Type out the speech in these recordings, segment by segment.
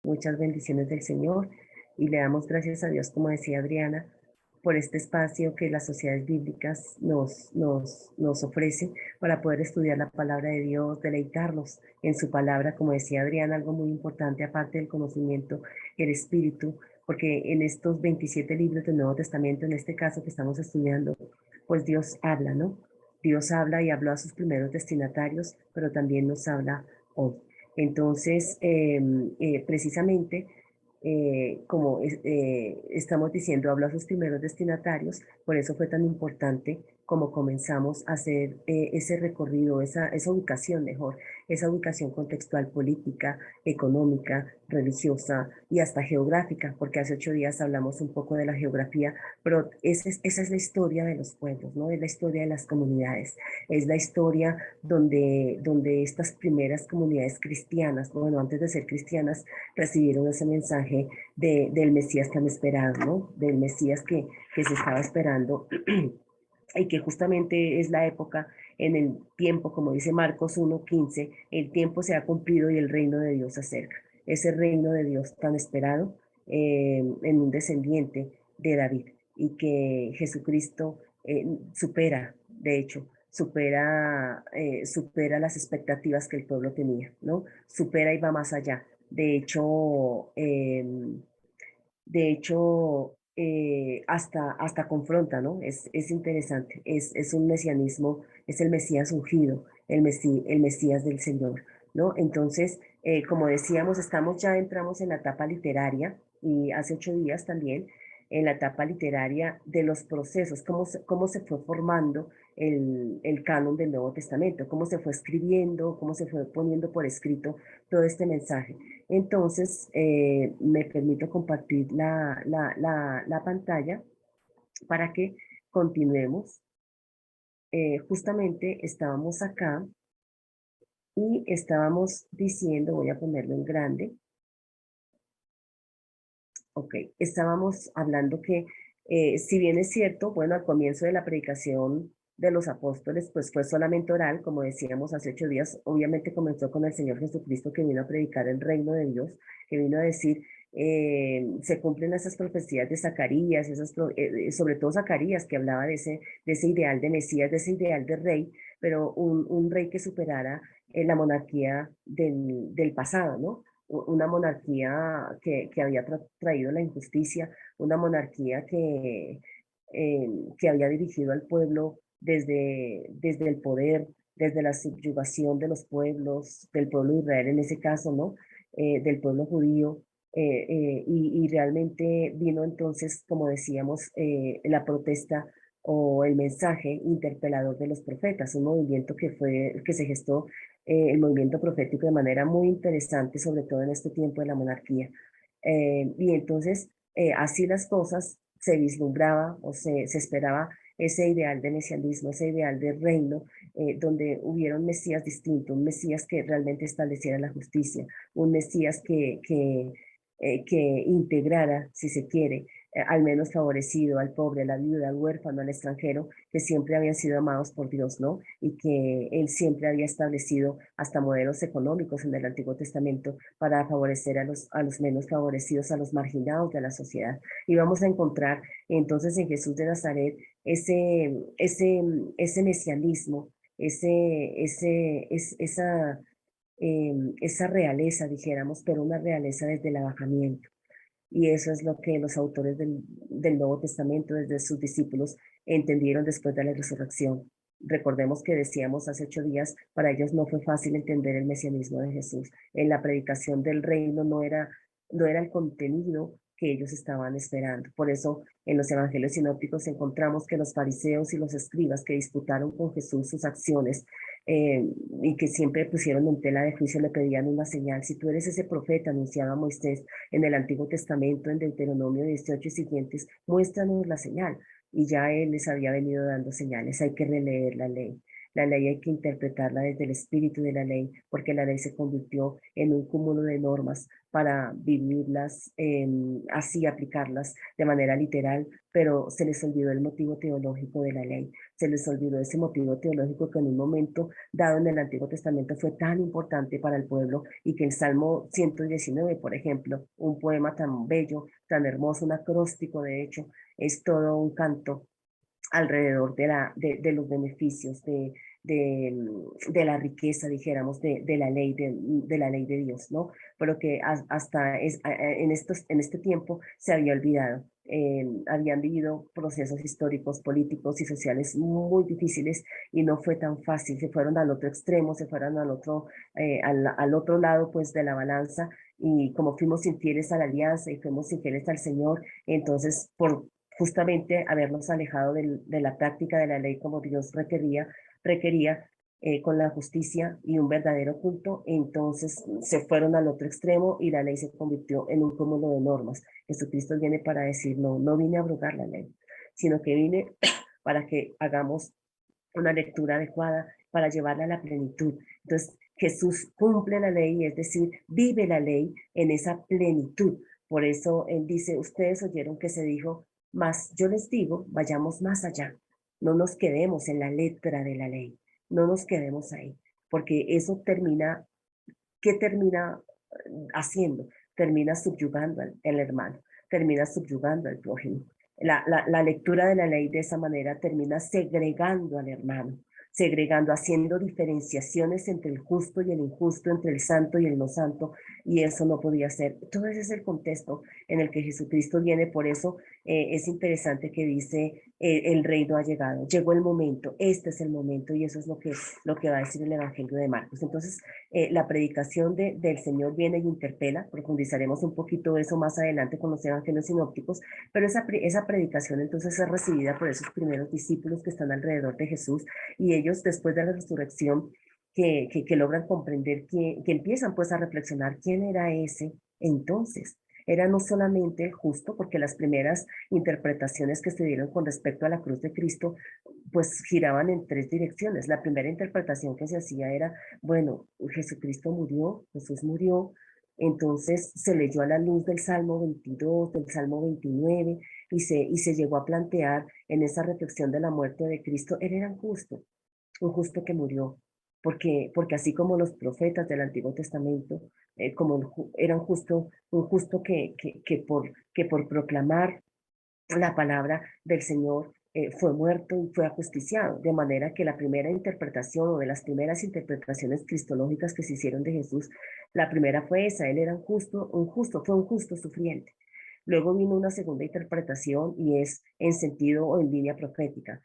Muchas bendiciones del Señor y le damos gracias a Dios, como decía Adriana, por este espacio que las sociedades bíblicas nos ofrece para poder estudiar la palabra de Dios, deleitarnos en su palabra, como decía Adriana, algo muy importante aparte del conocimiento, el espíritu, porque en estos 27 libros del Nuevo Testamento, en este caso que estamos estudiando, pues Dios habla, ¿no? Dios habla y habló a sus primeros destinatarios, pero también nos habla hoy. Entonces, precisamente, estamos diciendo, habló a sus primeros destinatarios, por eso fue tan importante como comenzamos a hacer ese recorrido, esa ubicación mejor, esa ubicación contextual política, económica, religiosa y hasta geográfica, porque hace 8 días hablamos un poco de la geografía, pero esa es la historia de los pueblos, ¿no? Es la historia de las comunidades, es la historia donde estas primeras comunidades cristianas, bueno, antes de ser cristianas, recibieron ese mensaje del Mesías tan esperado, ¿no? Del Mesías que se estaba esperando y que justamente es la época en el tiempo, como dice Marcos 1:15, el tiempo se ha cumplido y el reino de Dios se acerca. Ese reino de Dios tan esperado en un descendiente de David y que Jesucristo supera, de hecho, supera las expectativas que el pueblo tenía, ¿no? Supera y va más allá. De hecho, hasta confronta, ¿no? Es interesante, es un mesianismo, es el Mesías ungido, el Mesías del Señor, ¿no? Entonces, como decíamos, entramos en la etapa literaria y hace 8 días también en la etapa literaria de los procesos, cómo se fue formando el canon del Nuevo Testamento, cómo se fue escribiendo, cómo se fue poniendo por escrito todo este mensaje. Entonces, me permito compartir la pantalla para que continuemos. Justamente estábamos acá y estábamos diciendo, voy a ponerlo en grande, ok, estábamos hablando que si bien es cierto, bueno, al comienzo de la predicación de los apóstoles, pues fue solamente oral, como decíamos hace 8 días, obviamente comenzó con el Señor Jesucristo que vino a predicar el reino de Dios, que vino a decir, se cumplen esas profecías de Zacarías, sobre todo Zacarías, que hablaba de ese ideal de Mesías, de ese ideal de rey, pero un rey que superara la monarquía del pasado, ¿no? Una monarquía que había traído la injusticia, una monarquía que había dirigido al pueblo desde el poder, desde la subyugación de los pueblos, del pueblo de Israel en ese caso, ¿no? Del pueblo judío. Y realmente vino entonces, como decíamos, la protesta o el mensaje interpelador de los profetas, un movimiento que se gestó el movimiento profético de manera muy interesante, sobre todo en este tiempo de la monarquía. Y entonces, así las cosas, se vislumbraba o se esperaba ese ideal de mesianismo, ese ideal de reino, donde hubiera un Mesías distinto, un Mesías que realmente estableciera la justicia, un Mesías que integrara, si se quiere, al menos favorecido, al pobre, a la viuda, al huérfano, al extranjero, que siempre habían sido amados por Dios, ¿no? Y que Él siempre había establecido hasta modelos económicos en el Antiguo Testamento para favorecer a los menos favorecidos, a los marginados de la sociedad. Y vamos a encontrar entonces en Jesús de Nazaret ese, ese mesianismo, esa realeza, dijéramos, pero una realeza desde el abajamiento. Y eso es lo que los autores del Nuevo Testamento, desde sus discípulos, entendieron después de la resurrección. Recordemos que decíamos hace 8 días, para ellos no fue fácil entender el mesianismo de Jesús. En la predicación del reino no era el contenido que ellos estaban esperando. Por eso en los evangelios sinópticos encontramos que los fariseos y los escribas que disputaron con Jesús sus acciones eh, y que siempre pusieron en tela de juicio le pedían una señal. Si tú eres ese profeta anunciado a Moisés en el Antiguo Testamento, en Deuteronomio 18 y siguientes, muéstranos la señal. Y ya él les había venido dando señales, hay que releer la ley. La ley hay que interpretarla desde el espíritu de la ley, porque la ley se convirtió en un cúmulo de normas para vivirlas, así aplicarlas de manera literal, pero se les olvidó el motivo teológico de la ley, se les olvidó ese motivo teológico que en un momento dado en el Antiguo Testamento fue tan importante para el pueblo y que el Salmo 119, por ejemplo, un poema tan bello, tan hermoso, un acróstico de hecho, es todo un canto alrededor de los beneficios, de la riqueza, dijéramos, de la ley, de la ley de Dios, ¿no? Pero que hasta en este tiempo se había olvidado. Habían vivido procesos históricos, políticos y sociales muy difíciles y no fue tan fácil. Se fueron al otro extremo, se fueron al otro lado pues de la balanza y como fuimos infieles a la alianza y fuimos infieles al Señor, entonces por justamente habernos alejado de la práctica de la ley como Dios requería con la justicia y un verdadero culto, entonces se fueron al otro extremo y la ley se convirtió en un cúmulo de normas. Jesucristo viene para decir, no, no vine a abrogar la ley, sino que vine para que hagamos una lectura adecuada, para llevarla a la plenitud. Entonces, Jesús cumple la ley, es decir, vive la ley en esa plenitud. Por eso él dice, ustedes oyeron que se dijo, mas yo les digo, vayamos más allá. No nos quedemos en la letra de la ley, no nos quedemos ahí, porque eso termina, ¿qué termina haciendo? Termina subyugando al hermano, termina subyugando al prójimo. La lectura de la ley de esa manera termina segregando al hermano, segregando, haciendo diferenciaciones entre el justo y el injusto, entre el santo y el no santo, y eso no podía ser. Todo ese es el contexto en el que Jesucristo viene, por eso es interesante que dice, el reino ha llegado, llegó el momento, este es el momento, y eso es lo que va a decir el Evangelio de Marcos. Entonces, la predicación del Señor viene y interpela, profundizaremos un poquito eso más adelante con los evangelios sinópticos, pero esa predicación entonces es recibida por esos primeros discípulos que están alrededor de Jesús y ellos después de la resurrección que logran comprender, que empiezan pues a reflexionar quién era ese entonces. Era no solamente el justo, porque las primeras interpretaciones que se dieron con respecto a la cruz de Cristo, pues giraban en tres direcciones. La primera interpretación que se hacía era, bueno, Jesucristo murió, Jesús murió, entonces se leyó a la luz del Salmo 22, del Salmo 29, y se llegó a plantear en esa reflexión de la muerte de Cristo, él era un justo que murió, porque así como los profetas del Antiguo Testamento, era un justo que por proclamar la palabra del Señor fue muerto y fue ajusticiado, de manera que la primera interpretación o de las primeras interpretaciones cristológicas que se hicieron de Jesús, la primera fue esa, él era fue un justo sufriente. Luego vino una segunda interpretación y es en sentido o en línea profética.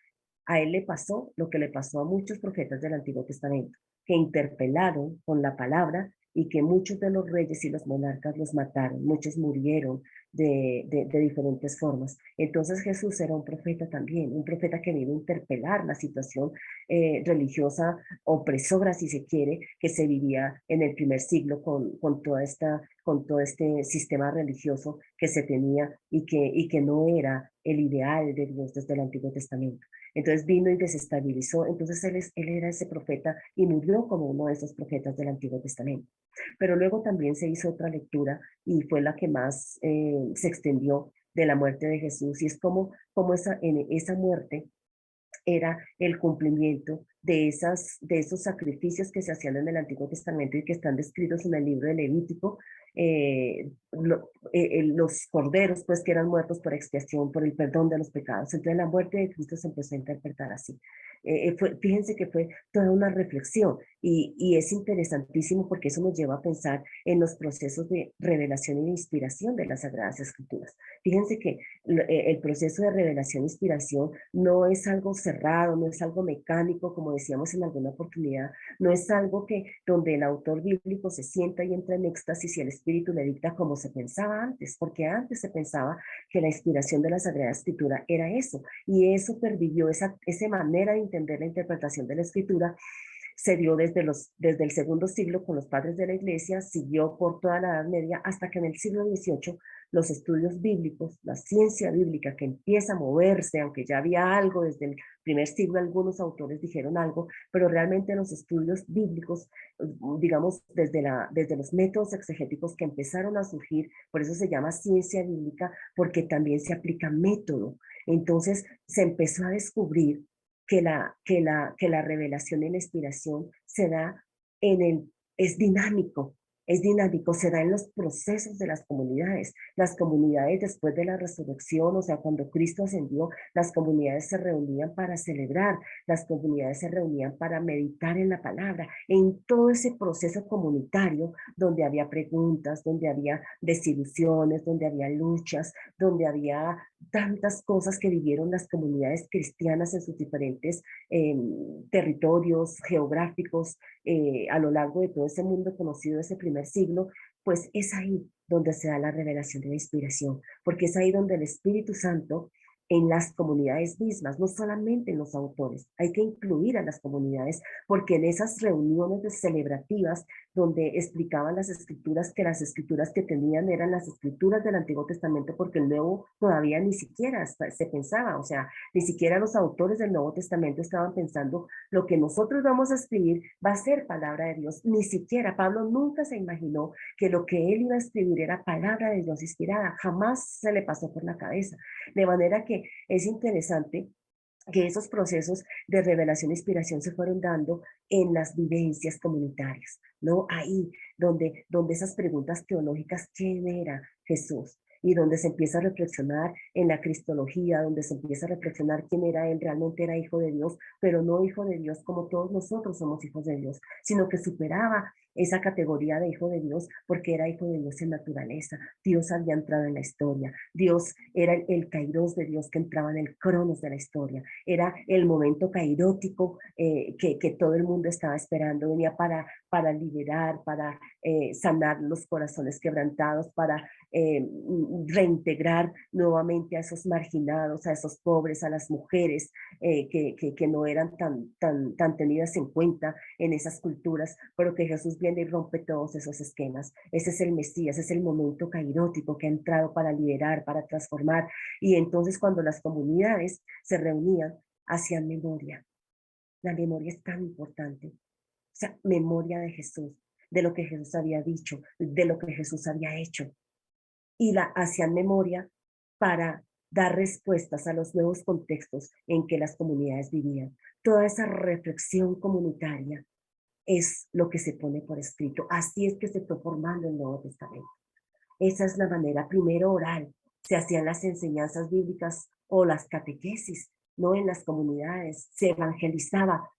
A él le pasó lo que le pasó a muchos profetas del Antiguo Testamento, que interpelaron con la palabra y que muchos de los reyes y los monarcas los mataron, muchos murieron de diferentes formas. Entonces Jesús era un profeta también, un profeta que vino a interpelar la situación religiosa opresora, si se quiere, que se vivía en el primer siglo con todo este sistema religioso que se tenía y que no era el ideal de Dios desde el Antiguo Testamento. Entonces vino y desestabilizó, entonces él era ese profeta y murió como uno de esos profetas del Antiguo Testamento. Pero luego también se hizo otra lectura y fue la que más se extendió de la muerte de Jesús y es como esa muerte era el cumplimiento de esos sacrificios que se hacían en el Antiguo Testamento y que están descritos en el libro de Levítico, los corderos, pues que eran muertos por expiación, por el perdón de los pecados. Entonces la muerte de Cristo se empezó a interpretar así. Fíjense que fue toda una reflexión y es interesantísimo porque eso nos lleva a pensar en los procesos de revelación y de inspiración de las Sagradas Escrituras. Fíjense que el proceso de revelación e inspiración no es algo cerrado, no es algo mecánico, como decíamos en alguna oportunidad, no es algo que donde el autor bíblico se sienta y entra en éxtasis y el Espíritu le dicta como se pensaba antes, porque antes se pensaba que la inspiración de la Sagrada Escritura era eso, y eso pervivió esa manera de entender la interpretación de la Escritura se dio desde el segundo siglo con los padres de la iglesia, siguió por toda la Edad Media, hasta que en el siglo XVIII los estudios bíblicos, la ciencia bíblica que empieza a moverse, aunque ya había algo desde el primer siglo, algunos autores dijeron algo, pero realmente los estudios bíblicos, digamos, desde los métodos exegéticos que empezaron a surgir, por eso se llama ciencia bíblica, porque también se aplica método. Entonces se empezó a descubrir que la revelación y la inspiración se da es dinámico, se da en los procesos de las comunidades. Las comunidades después de la resurrección, o sea, cuando Cristo ascendió, las comunidades se reunían para celebrar, las comunidades se reunían para meditar en la palabra, en todo ese proceso comunitario donde había preguntas, donde había desilusiones, donde había luchas, donde había tantas cosas que vivieron las comunidades cristianas en sus diferentes eh, territorios geográficos a lo largo de todo ese mundo conocido, ese primer siglo, pues es ahí donde se da la revelación de la inspiración, porque es ahí donde el Espíritu Santo en las comunidades mismas, no solamente en los autores, hay que incluir a las comunidades, porque en esas reuniones celebrativas donde explicaban las escrituras, que las escrituras que tenían eran las escrituras del Antiguo Testamento, porque el Nuevo todavía ni siquiera se pensaba, o sea, ni siquiera los autores del Nuevo Testamento estaban pensando lo que nosotros vamos a escribir va a ser palabra de Dios, ni siquiera Pablo nunca se imaginó que lo que él iba a escribir era palabra de Dios inspirada, jamás se le pasó por la cabeza, de manera que es interesante que esos procesos de revelación e inspiración se fueron dando en las vivencias comunitarias, ¿no? Ahí donde esas preguntas teológicas, ¿quién era Jesús? Y donde se empieza a reflexionar en la cristología, donde se empieza a reflexionar quién era él, realmente era hijo de Dios, pero no hijo de Dios como todos nosotros somos hijos de Dios, sino que superaba esa categoría de hijo de Dios porque era hijo de Dios en naturaleza. Dios había entrado en la historia, Dios era el kairos de Dios que entraba en el cronos de la historia, era el momento kairótico que todo el mundo estaba esperando, venía para liberar, para sanar los corazones quebrantados, para reintegrar nuevamente a esos marginados, a esos pobres, a las mujeres que no eran tan tenidas en cuenta en esas culturas, pero que Jesús viene y rompe todos esos esquemas. Ese es el Mesías, es el momento kairótico que ha entrado para liberar, para transformar. Y entonces cuando las comunidades se reunían, hacían memoria. La memoria es tan importante. O sea, memoria de Jesús, de lo que Jesús había dicho, de lo que Jesús había hecho. Y la hacían memoria para dar respuestas a los nuevos contextos en que las comunidades vivían. Toda esa reflexión comunitaria es lo que se pone por escrito. Así es que se fue formando el Nuevo Testamento. Esa es la manera, primero oral, se hacían las enseñanzas bíblicas o las catequesis, ¿no? En las comunidades, se evangelizaba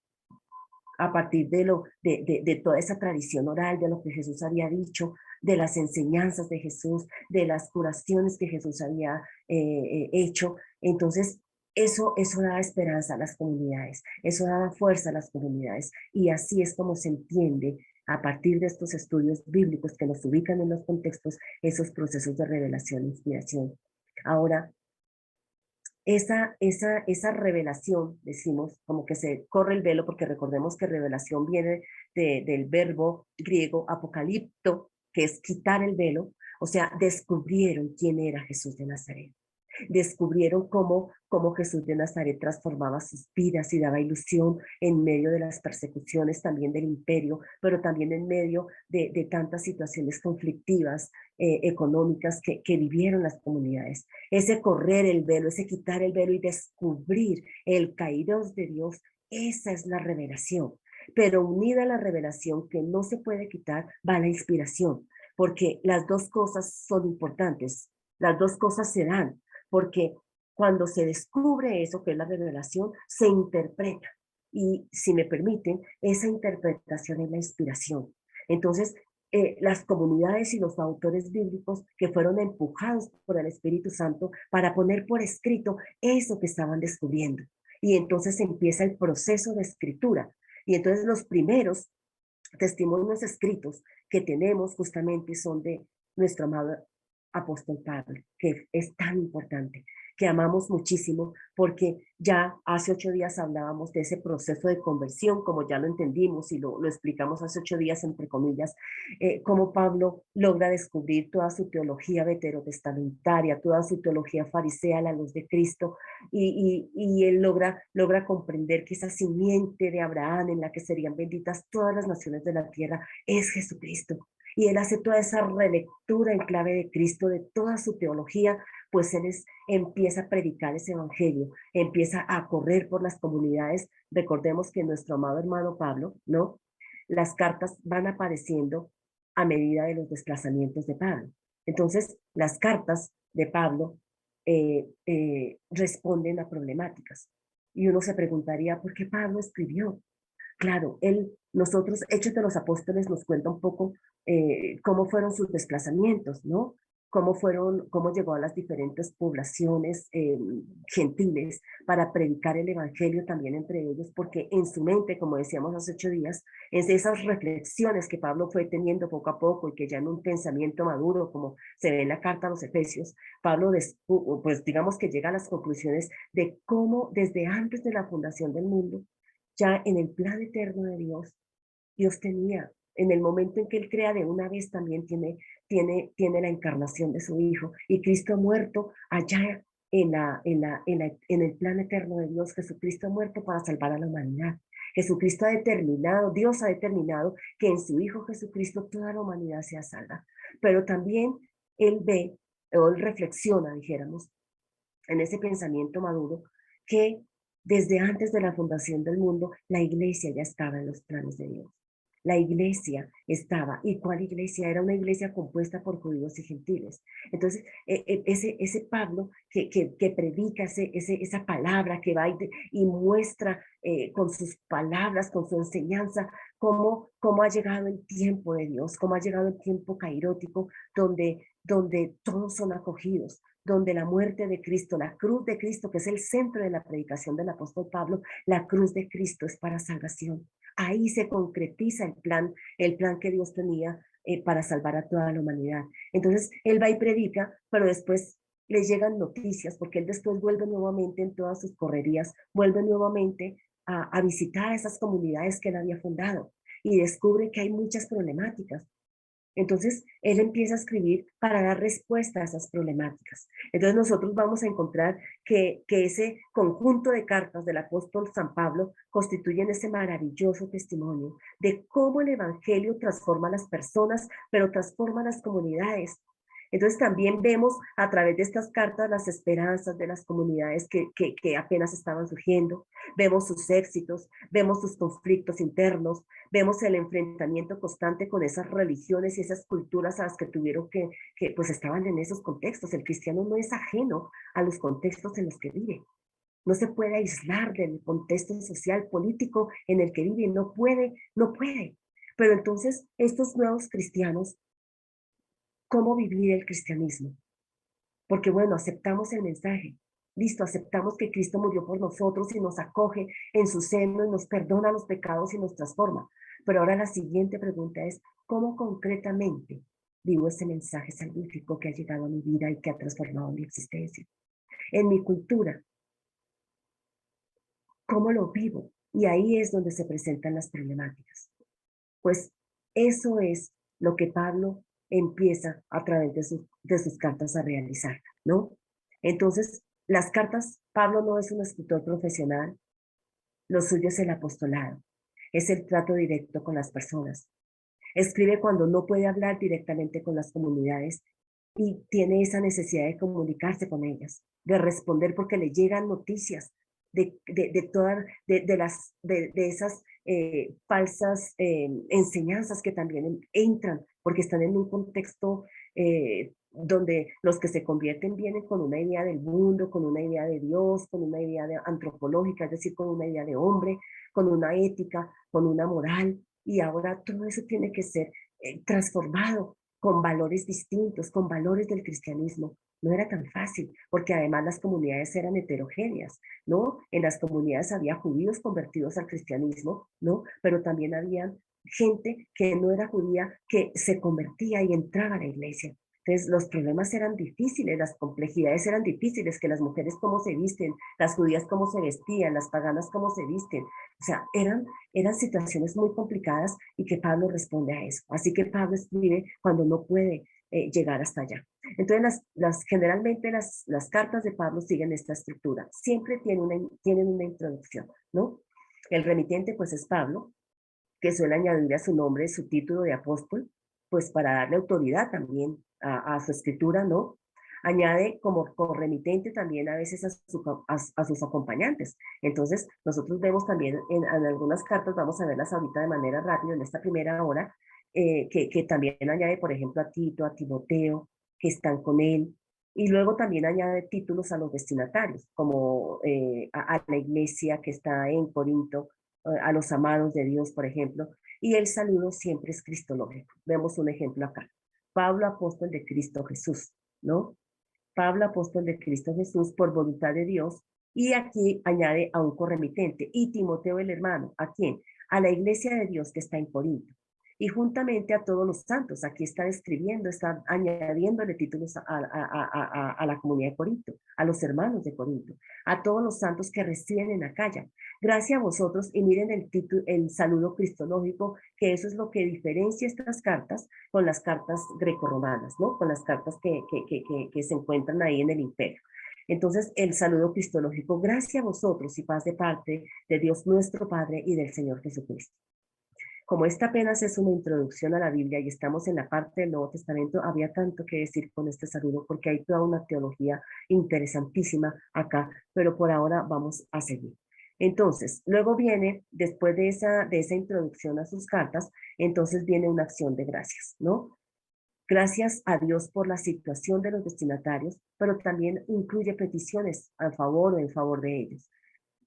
a partir de toda esa tradición oral, de lo que Jesús había dicho, de las enseñanzas de Jesús, de las curaciones que Jesús había hecho. Entonces, eso daba esperanza a las comunidades, eso daba fuerza a las comunidades. Y así es como se entiende a partir de estos estudios bíblicos que nos ubican en los contextos, esos procesos de revelación e inspiración. Ahora, esa revelación, decimos, como que se corre el velo, porque recordemos que revelación viene del verbo griego apocalipto, que es quitar el velo, o sea, descubrieron quién era Jesús de Nazaret. Descubrieron cómo Jesús de Nazaret transformaba sus vidas y daba ilusión en medio de las persecuciones también del imperio, pero también en medio de tantas situaciones conflictivas, económicas que vivieron las comunidades. Ese correr el velo, ese quitar el velo y descubrir el kairos de Dios, esa es la revelación. Pero unida a la revelación que no se puede quitar, va la inspiración, porque las dos cosas son importantes, las dos cosas se dan, porque cuando se descubre eso que es la revelación, se interpreta. Y si me permiten, esa interpretación es la inspiración. Entonces, las comunidades y los autores bíblicos que fueron empujados por el Espíritu Santo para poner por escrito eso que estaban descubriendo. Y entonces empieza el proceso de escritura. Y entonces los primeros testimonios escritos que tenemos justamente son de nuestro amado apóstol Pablo, que es tan importante, que amamos muchísimo, porque ya hace 8 días hablábamos de ese proceso de conversión, como ya lo entendimos y lo explicamos hace 8 días, entre comillas, cómo Pablo logra descubrir toda su teología veterotestamentaria, toda su teología farisea a la luz de Cristo, y él logra comprender que esa simiente de Abraham en la que serían benditas todas las naciones de la tierra es Jesucristo. Y él hace toda esa relectura en clave de Cristo, de toda su teología, pues empieza a predicar ese evangelio, empieza a correr por las comunidades. Recordemos que nuestro amado hermano Pablo, ¿no? Las cartas van apareciendo a medida de los desplazamientos de Pablo. Entonces, las cartas de Pablo responden a problemáticas. Y uno se preguntaría, ¿por qué Pablo escribió? Claro, nosotros, Hechos de los Apóstoles nos cuenta un poco cómo fueron sus desplazamientos, ¿no? Cómo llegó a las diferentes poblaciones gentiles para predicar el evangelio también entre ellos, porque en su mente, como decíamos hace 8 días, es de esas reflexiones que Pablo fue teniendo poco a poco y que ya en un pensamiento maduro, como se ve en la carta a los Efesios, Pablo, pues digamos que llega a las conclusiones de cómo desde antes de la fundación del mundo, ya en el plan eterno de Dios, Dios tenía, en el momento en que Él crea de una vez, también tiene la encarnación de su Hijo. Y Cristo ha muerto allá en el plan eterno de Dios. Jesucristo ha muerto para salvar a la humanidad. Jesucristo ha determinado, Dios ha determinado que en su Hijo Jesucristo toda la humanidad sea salva. Pero también Él ve, o Él reflexiona, dijéramos, en ese pensamiento maduro, que desde antes de la fundación del mundo, la iglesia ya estaba en los planes de Dios. La iglesia estaba. ¿Y cuál iglesia? Era una iglesia compuesta por judíos y gentiles. Entonces, ese Pablo que predica esa palabra, que va y muestra con sus palabras, con su enseñanza, cómo ha llegado el tiempo de Dios, cómo ha llegado el tiempo cairótico, donde todos son acogidos, donde la muerte de Cristo, la cruz de Cristo, que es el centro de la predicación del apóstol Pablo, la cruz de Cristo es para salvación. Ahí se concretiza el plan que Dios tenía para salvar a toda la humanidad. Entonces, él va y predica, pero después le llegan noticias, porque él después vuelve nuevamente en todas sus correrías, vuelve nuevamente a visitar esas comunidades que él había fundado y descubre que hay muchas problemáticas. Entonces, él empieza a escribir para dar respuesta a esas problemáticas. Entonces, nosotros vamos a encontrar que ese conjunto de cartas del apóstol San Pablo constituyen ese maravilloso testimonio de cómo el Evangelio transforma a las personas, pero transforma a las comunidades. Entonces también vemos a través de estas cartas las esperanzas de las comunidades que apenas estaban surgiendo, vemos sus éxitos, vemos sus conflictos internos, vemos el enfrentamiento constante con esas religiones y esas culturas a las que tuvieron que pues estaban en esos contextos. El cristiano no es ajeno a los contextos en los que vive. No se puede aislar del contexto social, político en el que vive, no puede, no puede. Pero entonces estos nuevos cristianos, ¿cómo vivir el cristianismo? Porque bueno, aceptamos el mensaje. Listo, aceptamos que Cristo murió por nosotros y nos acoge en su seno y nos perdona los pecados y nos transforma. Pero ahora la siguiente pregunta es, ¿cómo concretamente vivo ese mensaje salvífico que ha llegado a mi vida y que ha transformado mi existencia? En mi cultura, ¿cómo lo vivo? Y ahí es donde se presentan las problemáticas. Pues eso es lo que Pablo empieza a través de sus cartas a realizar, ¿no? Entonces, las cartas, Pablo no es un escritor profesional, lo suyo es el apostolado, es el trato directo con las personas. Escribe cuando no puede hablar directamente con las comunidades y tiene esa necesidad de comunicarse con ellas, de responder porque le llegan noticias de esas falsas enseñanzas que también entran, porque están en un contexto donde los que se convierten vienen con una idea del mundo, con una idea de Dios, con una idea antropológica, es decir, con una idea de hombre, con una ética, con una moral, y ahora todo eso tiene que ser transformado con valores distintos, con valores del cristianismo. No era tan fácil, porque además las comunidades eran heterogéneas, ¿no? En las comunidades había judíos convertidos al cristianismo, ¿no? Pero también había gente que no era judía, que se convertía y entraba a la iglesia. Entonces, los problemas eran difíciles, las complejidades eran difíciles, que las mujeres cómo se visten, las judías cómo se vestían, las paganas cómo se visten. O sea, eran situaciones muy complicadas y que Pablo responde a eso. Así que Pablo escribe cuando no puede llegar hasta allá. Entonces, generalmente las cartas de Pablo siguen esta estructura. Siempre tienen una introducción, ¿no? El remitente, pues, es Pablo, que suele añadir a su nombre su título de apóstol, pues para darle autoridad también a su escritura, ¿no? Añade como corremitente también a veces a sus acompañantes. Entonces, nosotros vemos también en algunas cartas, vamos a verlas ahorita de manera rápida en esta primera hora, que también añade, por ejemplo, a Tito, a Timoteo, que están con él, y luego también añade títulos a los destinatarios, como a la iglesia que está en Corinto, a los amados de Dios, por ejemplo, y el saludo siempre es cristológico. Vemos un ejemplo acá. Pablo, apóstol de Cristo Jesús, ¿no? Pablo, apóstol de Cristo Jesús, por voluntad de Dios, y aquí añade a un corremitente, y Timoteo el hermano, ¿a quién? A la iglesia de Dios que está en Corinto. Y juntamente a todos los santos, aquí está describiendo, está añadiéndole títulos a la comunidad de Corinto, a los hermanos de Corinto, a todos los santos que residen en Acaya. Gracias a vosotros, y miren el saludo cristológico, que eso es lo que diferencia estas cartas con las cartas grecorromanas, ¿no? Con las cartas que se encuentran ahí en el imperio. Entonces, el saludo cristológico, gracias a vosotros y paz de parte de Dios nuestro Padre y del Señor Jesucristo. Como esta apenas es una introducción a la Biblia y estamos en la parte del Nuevo Testamento, había tanto que decir con este saludo porque hay toda una teología interesantísima acá, pero por ahora vamos a seguir. Entonces, luego viene, después de esa introducción a sus cartas, entonces viene una acción de gracias, ¿no? Gracias a Dios por la situación de los destinatarios, pero también incluye peticiones a favor o en favor de ellos.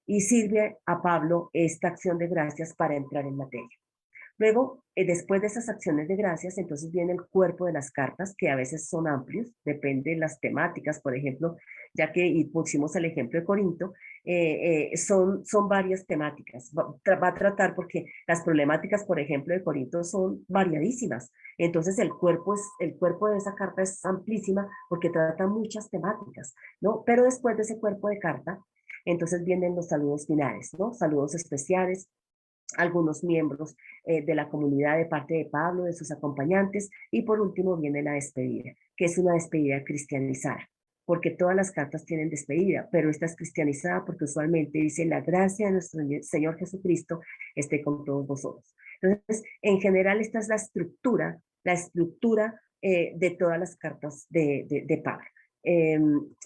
Y sirve a Pablo esta acción de gracias para entrar en materia. Luego, después de esas acciones de gracias, entonces viene el cuerpo de las cartas, que a veces son amplios, depende de las temáticas, por ejemplo, ya que y pusimos el ejemplo de Corinto, son varias temáticas. Va a tratar porque las problemáticas, por ejemplo, de Corinto son variadísimas. Entonces, el cuerpo de esa carta es amplísima porque trata muchas temáticas, ¿no? Pero después de ese cuerpo de carta, entonces vienen los saludos finales, ¿no? Saludos especiales, algunos miembros de la comunidad de parte de Pablo, de sus acompañantes, y por último viene la despedida, que es una despedida cristianizada, porque todas las cartas tienen despedida, pero esta es cristianizada porque usualmente dice la gracia de nuestro Señor Jesucristo esté con todos vosotros. Entonces, en general, esta es la estructura de todas las cartas de Pablo.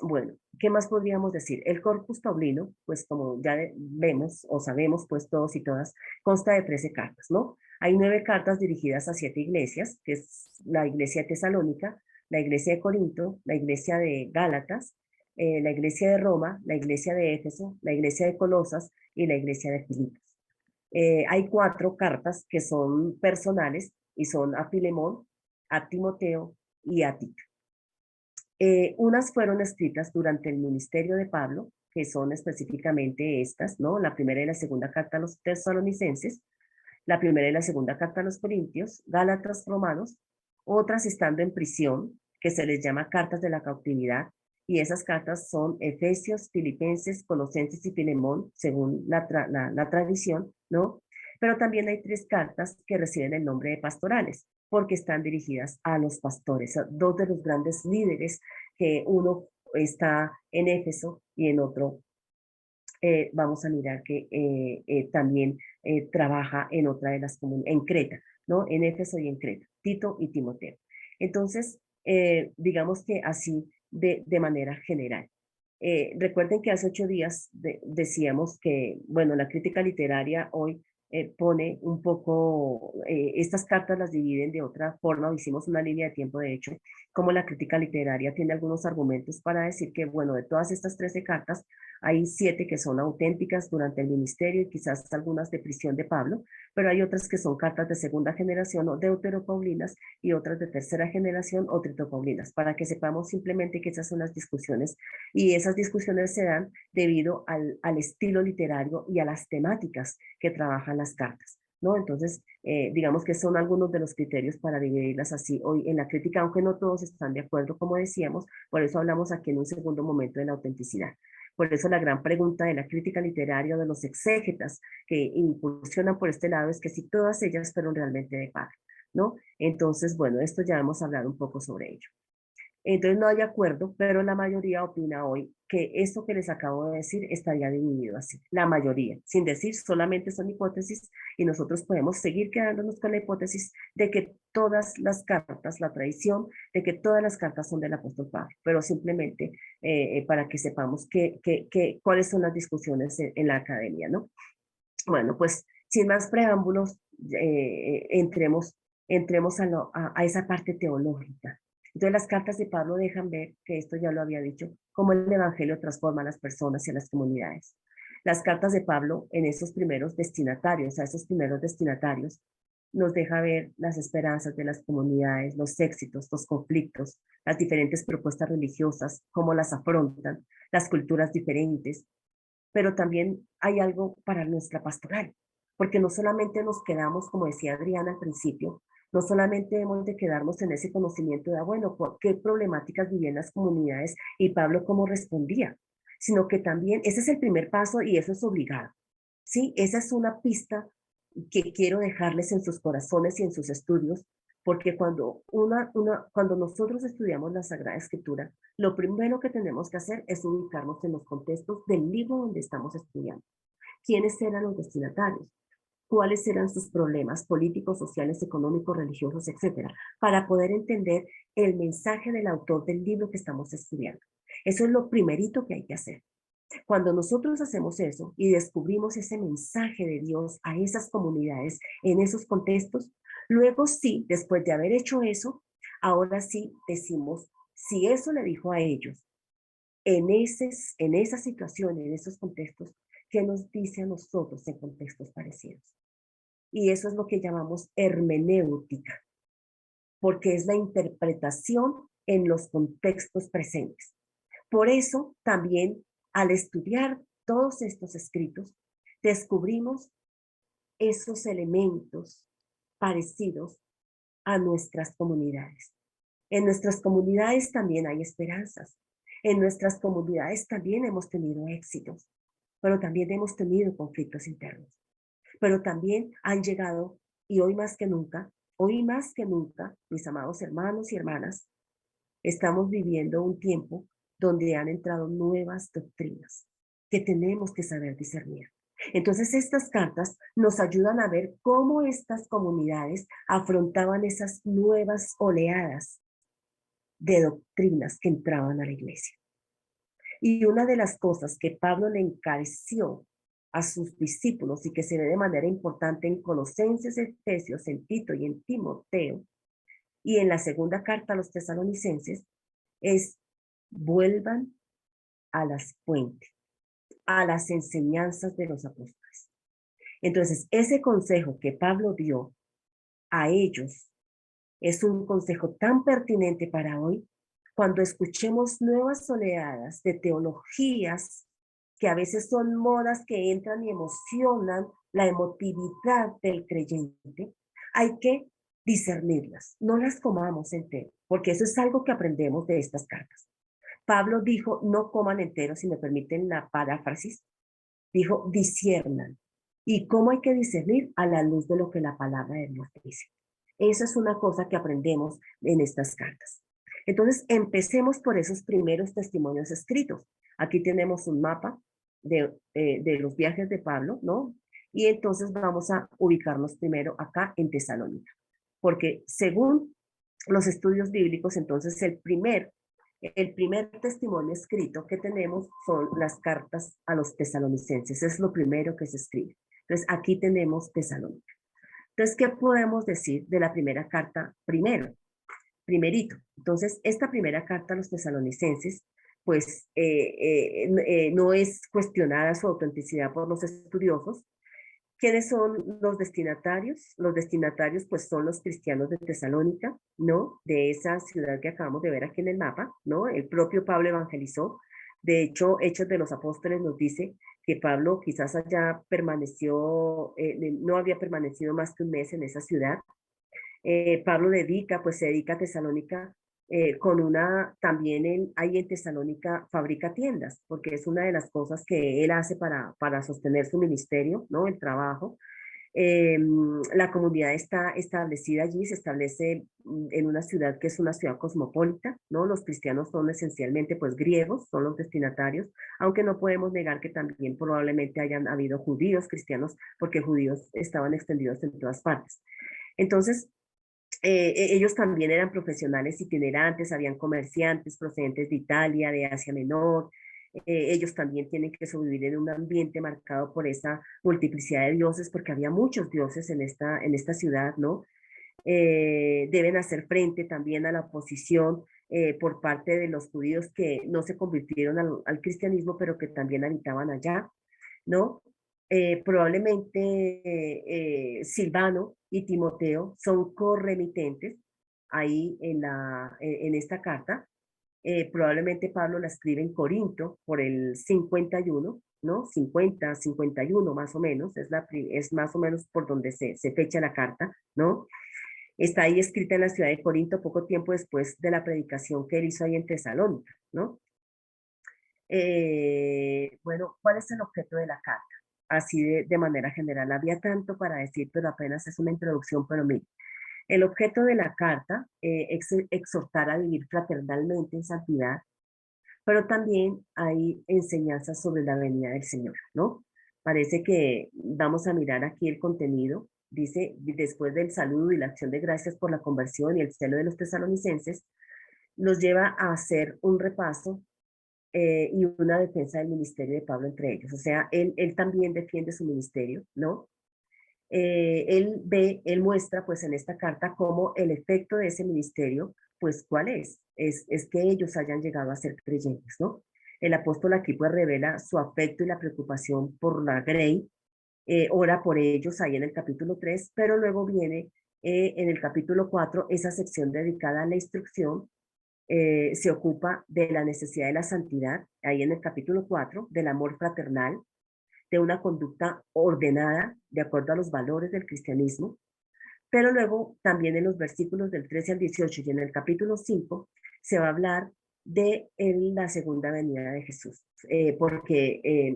Bueno, ¿qué más podríamos decir? El Corpus Paulino, pues como ya vemos o sabemos, pues todos y todas, consta de 13 cartas, ¿no? Hay 9 cartas dirigidas a 7 iglesias, que es la iglesia de Tesalónica, la iglesia de Corinto, la iglesia de Gálatas, la iglesia de Roma, la iglesia de Éfeso, la iglesia de Colosas y la iglesia de Filipos. Hay 4 cartas que son personales y son a Filemón, a Timoteo y a Tito. Unas fueron escritas durante el ministerio de Pablo, que son específicamente estas, ¿no? La primera y la segunda carta a los tesalonicenses, la primera y la segunda carta a los corintios, Gálatas, Romanos, otras estando en prisión, que se les llama cartas de la cautividad, y esas cartas son Efesios, Filipenses, Colosenses y Filemón, según la tradición, ¿no? Pero también hay 3 cartas que reciben el nombre de pastorales, porque están dirigidas a los pastores, a 2 de los grandes líderes, que uno está en Éfeso y en otro vamos a mirar que también trabaja en otra de las comunidades, en Creta, ¿no? En Éfeso y en Creta, Tito y Timoteo. Entonces, digamos que así de manera general. Recuerden que hace 8 días decíamos que, bueno, la crítica literaria hoy pone un poco, estas cartas las dividen de otra forma, hicimos una línea de tiempo, de hecho, como la crítica literaria tiene algunos argumentos para decir que, bueno, de todas estas 13 cartas, hay 7 que son auténticas durante el ministerio y quizás algunas de prisión de Pablo, pero hay otras que son cartas de segunda generación o deuteropaulinas y otras de tercera generación o tritopaulinas, para que sepamos simplemente que esas son las discusiones, y esas discusiones se dan debido al estilo literario y a las temáticas que trabajan las cartas. ¿no? Entonces, digamos que son algunos de los criterios para dividirlas así hoy en la crítica, aunque no todos están de acuerdo, como decíamos, por eso hablamos aquí en un segundo momento de la autenticidad. Por eso la gran pregunta de la crítica literaria o de los exégetas que incursionan por este lado es que si todas ellas fueron realmente de Pablo, ¿no? Entonces, bueno, esto ya hemos hablado un poco sobre ello. Entonces no hay acuerdo, pero la mayoría opina hoy que esto que les acabo de decir estaría dividido así. La mayoría, sin decir solamente son hipótesis, y nosotros podemos seguir quedándonos con la hipótesis de que todas las cartas, la tradición de que todas las cartas son del apóstol Pablo, pero simplemente para que sepamos cuáles son las discusiones en la academia, ¿no? Bueno, pues sin más preámbulos, entremos a esa parte teológica. Entonces las cartas de Pablo dejan ver, que esto ya lo había dicho, cómo el Evangelio transforma a las personas y a las comunidades. Las cartas de Pablo en esos primeros destinatarios, a esos primeros destinatarios, nos deja ver las esperanzas de las comunidades, los éxitos, los conflictos, las diferentes propuestas religiosas, cómo las afrontan, las culturas diferentes, pero también hay algo para nuestra pastoral, porque no solamente nos quedamos, como decía Adriana al principio, no solamente hemos de quedarnos en ese conocimiento de, bueno, qué problemáticas vivían las comunidades y Pablo cómo respondía, sino que también ese es el primer paso y eso es obligado. Sí, esa es una pista que quiero dejarles en sus corazones y en sus estudios, porque cuando nosotros estudiamos la Sagrada Escritura, lo primero que tenemos que hacer es ubicarnos en los contextos del libro donde estamos estudiando. ¿Quiénes eran los destinatarios? ¿Cuáles eran sus problemas políticos, sociales, económicos, religiosos, etcétera? Para poder entender el mensaje del autor del libro que estamos estudiando. Eso es lo primerito que hay que hacer. Cuando nosotros hacemos eso y descubrimos ese mensaje de Dios a esas comunidades, en esos contextos, luego sí, después de haber hecho eso, ahora sí decimos, si eso le dijo a ellos, en esa situación, en esos contextos, ¿qué nos dice a nosotros en contextos parecidos? Y eso es lo que llamamos hermenéutica, porque es la interpretación en los contextos presentes. Por eso también al estudiar todos estos escritos, descubrimos esos elementos parecidos a nuestras comunidades. En nuestras comunidades también hay esperanzas. En nuestras comunidades también hemos tenido éxitos, pero también hemos tenido conflictos internos. Pero también han llegado, y hoy más que nunca, mis amados hermanos y hermanas, estamos viviendo un tiempo donde han entrado nuevas doctrinas que tenemos que saber discernir. Entonces, estas cartas nos ayudan a ver cómo estas comunidades afrontaban esas nuevas oleadas de doctrinas que entraban a la iglesia. Y una de las cosas que Pablo le encareció a sus discípulos y que se ve de manera importante en Colosenses, Efesios, en Tito y en Timoteo, y en la segunda carta a los tesalonicenses, es vuelvan a las fuentes, a las enseñanzas de los apóstoles. Entonces, ese consejo que Pablo dio a ellos es un consejo tan pertinente para hoy cuando escuchemos nuevas oleadas de teologías que a veces son modas que entran y emocionan la emotividad del creyente. Hay que discernirlas, no las comamos enteras, porque eso es algo que aprendemos de estas cartas. Pablo dijo, no coman enteros, si me permiten la paráfrasis, dijo, disciernan. ¿Y cómo hay que discernir? A la luz de lo que la palabra de Dios dice. Esa es una cosa que aprendemos en estas cartas. Entonces, empecemos por esos primeros testimonios escritos. Aquí tenemos un mapa de los viajes de Pablo, ¿no? Y entonces vamos a ubicarnos primero acá en Tesalónica, porque según los estudios bíblicos, entonces el primer testimonio escrito que tenemos son las cartas a los tesalonicenses. Es lo primero que se escribe. Entonces, aquí tenemos Tesalónica. Entonces, ¿qué podemos decir de la primera carta primerito? Entonces, esta primera carta a los tesalonicenses, pues no es cuestionada su autenticidad por los estudiosos. ¿Quiénes son los destinatarios? Los destinatarios pues son los cristianos de Tesalónica, ¿no? De esa ciudad que acabamos de ver aquí en el mapa, ¿no? El propio Pablo evangelizó. De hecho, Hechos de los Apóstoles nos dice que Pablo quizás allá permaneció, no había permanecido más que un mes en esa ciudad. Pablo se dedica a Tesalónica con una, también ahí en Tesalónica fabrica tiendas, porque es una de las cosas que él hace para sostener su ministerio, ¿no? El trabajo. La comunidad está establecida allí, se establece en una ciudad que es una ciudad cosmopolita, ¿no? Los cristianos son esencialmente pues griegos, son los destinatarios, aunque no podemos negar que también probablemente hayan habido judíos cristianos, porque judíos estaban extendidos en todas partes. Entonces, ellos también eran profesionales itinerantes, habían comerciantes procedentes de Italia, de Asia Menor. Ellos también tienen que sobrevivir en un ambiente marcado por esa multiplicidad de dioses, porque había muchos dioses en esta ciudad, ¿no? Deben hacer frente también a la oposición por parte de los judíos que no se convirtieron al cristianismo, pero que también habitaban allá, ¿no? Probablemente Silvano y Timoteo son corremitentes ahí en esta carta. Probablemente Pablo la escribe en Corinto por el 51, ¿no? 50, 51 más o menos, es más o menos por donde se fecha la carta, ¿no? Está ahí escrita en la ciudad de Corinto poco tiempo después de la predicación que él hizo ahí en Tesalónica, ¿no? Bueno, ¿cuál es el objeto de la carta? Así de manera general, había tanto para decir, pero apenas es una introducción, pero mire, el objeto de la carta es exhortar a vivir fraternalmente en santidad, pero también hay enseñanzas sobre la venida del Señor, ¿no? Parece que vamos a mirar aquí el contenido. Dice, después del saludo y la acción de gracias por la conversión y el celo de los tesalonicenses, nos lleva a hacer un repaso y una defensa del ministerio de Pablo entre ellos. O sea, él también defiende su ministerio, ¿no? Él muestra pues en esta carta cómo el efecto de ese ministerio, pues cuál es que ellos hayan llegado a ser creyentes, ¿no? El apóstol aquí pues revela su afecto y la preocupación por la Grey, ora por ellos ahí en el capítulo 3, pero luego viene en el capítulo 4 esa sección dedicada a la instrucción, se ocupa de la necesidad de la santidad, ahí en el capítulo 4 del amor fraternal, de una conducta ordenada de acuerdo a los valores del cristianismo, pero luego también en los versículos del 13 al 18 y en el capítulo 5 se va a hablar de la segunda venida de Jesús, porque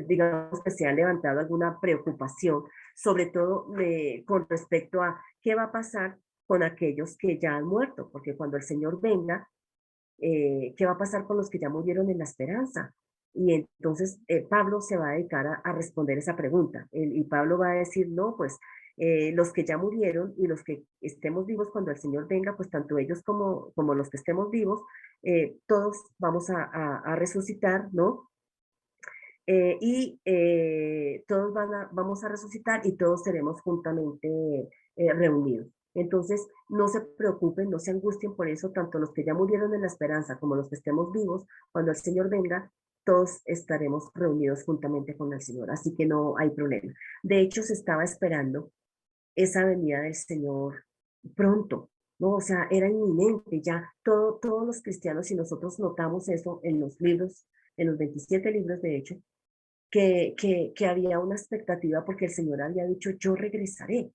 digamos que se ha levantado alguna preocupación, sobre todo con respecto a qué va a pasar con aquellos que ya han muerto, porque cuando el Señor venga, ¿qué va a pasar con los que ya murieron en la esperanza? Y entonces Pablo se va a dedicar a responder esa pregunta. Y Pablo va a decir, no, pues los que ya murieron y los que estemos vivos cuando el Señor venga, pues tanto ellos como los que estemos vivos, todos vamos a resucitar, ¿no? Todos vamos a resucitar y todos seremos juntamente reunidos. Entonces, no se preocupen, no se angustien por eso, tanto los que ya murieron en la esperanza como los que estemos vivos, cuando el Señor venga, todos estaremos reunidos juntamente con el Señor, así que no hay problema. De hecho, se estaba esperando esa venida del Señor pronto, ¿no? O sea, era inminente ya. Todos los cristianos, y nosotros notamos eso en los libros, en los 27 libros de Hechos, que había una expectativa porque el Señor había dicho, yo regresaré.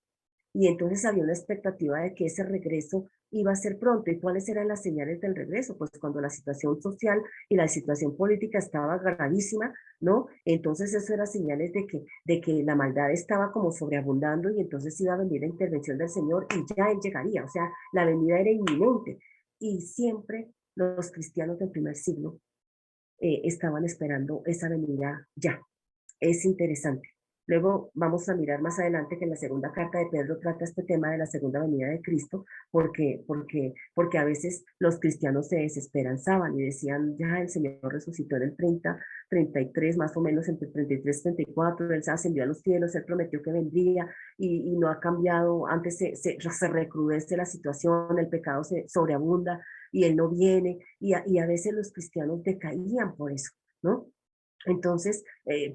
Y entonces había una expectativa de que ese regreso iba a ser pronto. ¿Y cuáles eran las señales del regreso? Pues cuando la situación social y la situación política estaba gravísima, ¿no? Entonces eso era señales de que la maldad estaba como sobreabundando y entonces iba a venir la intervención del Señor y ya Él llegaría. O sea, la venida era inminente. Y siempre los cristianos del primer siglo estaban esperando esa venida ya. Es interesante. Luego vamos a mirar más adelante que en la segunda carta de Pedro trata este tema de la segunda venida de Cristo, porque a veces los cristianos se desesperanzaban y decían, ya el Señor resucitó en el 33 más o menos entre 33 y 34, Él se ascendió a los cielos, Él prometió que vendría y no ha cambiado, antes se recrudece la situación, el pecado se sobreabunda y Él no viene y a veces los cristianos decaían por eso, ¿no? Entonces,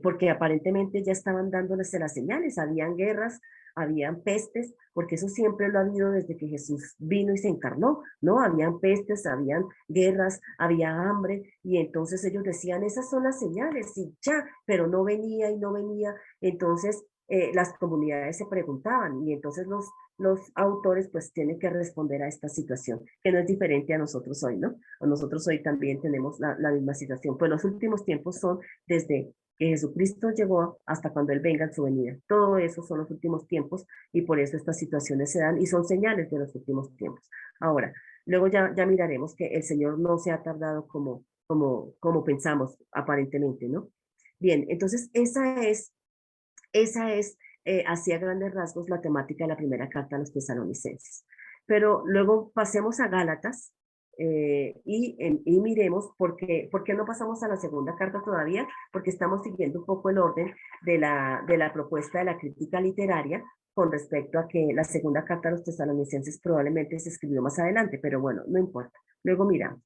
porque aparentemente ya estaban dándoles las señales, habían guerras, habían pestes, porque eso siempre lo ha habido desde que Jesús vino y se encarnó, ¿no? Habían pestes, habían guerras, había hambre, y entonces ellos decían, esas son las señales, y ya, pero no venía y no venía. Entonces las comunidades se preguntaban, y entonces los autores pues tienen que responder a esta situación, que no es diferente a nosotros hoy, ¿no? O nosotros hoy también tenemos la misma situación. Pues los últimos tiempos son desde que Jesucristo llegó hasta cuando Él venga en su venida. Todo eso son los últimos tiempos y por eso estas situaciones se dan y son señales de los últimos tiempos. Ahora, luego ya miraremos que el Señor no se ha tardado como pensamos aparentemente, ¿no? Bien, entonces esa es así a grandes rasgos la temática de la primera carta a los tesalonicenses. Pero luego pasemos a Gálatas y miremos por qué no pasamos a la segunda carta todavía, porque estamos siguiendo un poco el orden de la propuesta de la crítica literaria con respecto a que la segunda carta a los tesalonicenses probablemente se escribió más adelante, pero bueno, no importa. Luego miramos.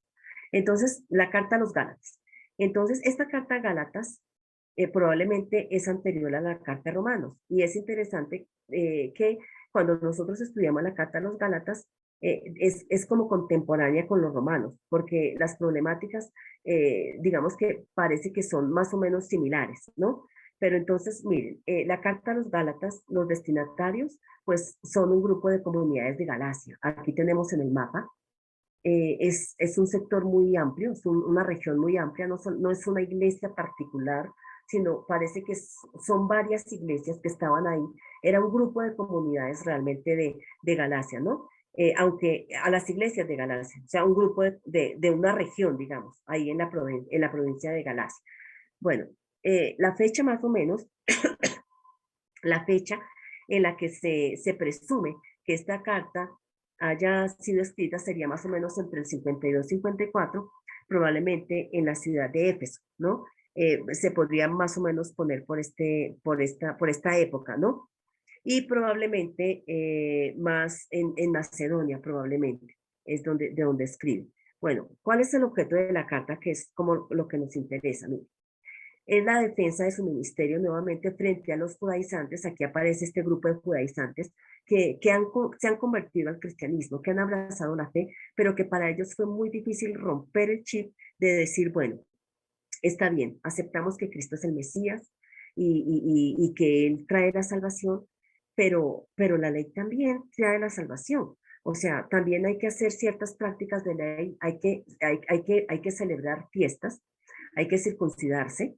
Entonces, la carta a los Gálatas. Entonces, esta carta a Gálatas probablemente es anterior a la carta a Romanos. Y es interesante que cuando nosotros estudiamos la carta a los Gálatas, es como contemporánea con los romanos, porque las problemáticas, digamos que parece que son más o menos similares, ¿no? Pero entonces, miren, la carta a los Gálatas, los destinatarios, pues son un grupo de comunidades de Galacia. Aquí tenemos en el mapa. Es un sector muy amplio, es una región muy amplia, no es una iglesia particular, sino parece que son varias iglesias que estaban ahí. Era un grupo de comunidades realmente de Galacia, ¿no? Aunque a las iglesias de Galacia, o sea, un grupo de una región, digamos, ahí en la provincia de Galacia. Bueno, la fecha más o menos, la fecha en la que se presume que esta carta haya sido escrita sería más o menos entre el 52 y 54, probablemente en la ciudad de Éfeso, ¿no? Se podría más o menos poner por esta época, ¿no? Y probablemente más en Macedonia, probablemente, es de donde escribe. Bueno, ¿cuál es el objeto de la carta? Que es como lo que nos interesa, ¿no? Es la defensa de su ministerio nuevamente frente a los judaizantes. Aquí aparece este grupo de judaizantes que se han convertido al cristianismo, que han abrazado la fe, pero que para ellos fue muy difícil romper el chip de decir, bueno, está bien, aceptamos que Cristo es el Mesías y que Él trae la salvación, pero la ley también trae la salvación. O sea, también hay que hacer ciertas prácticas de ley, hay que celebrar fiestas, hay que circuncidarse,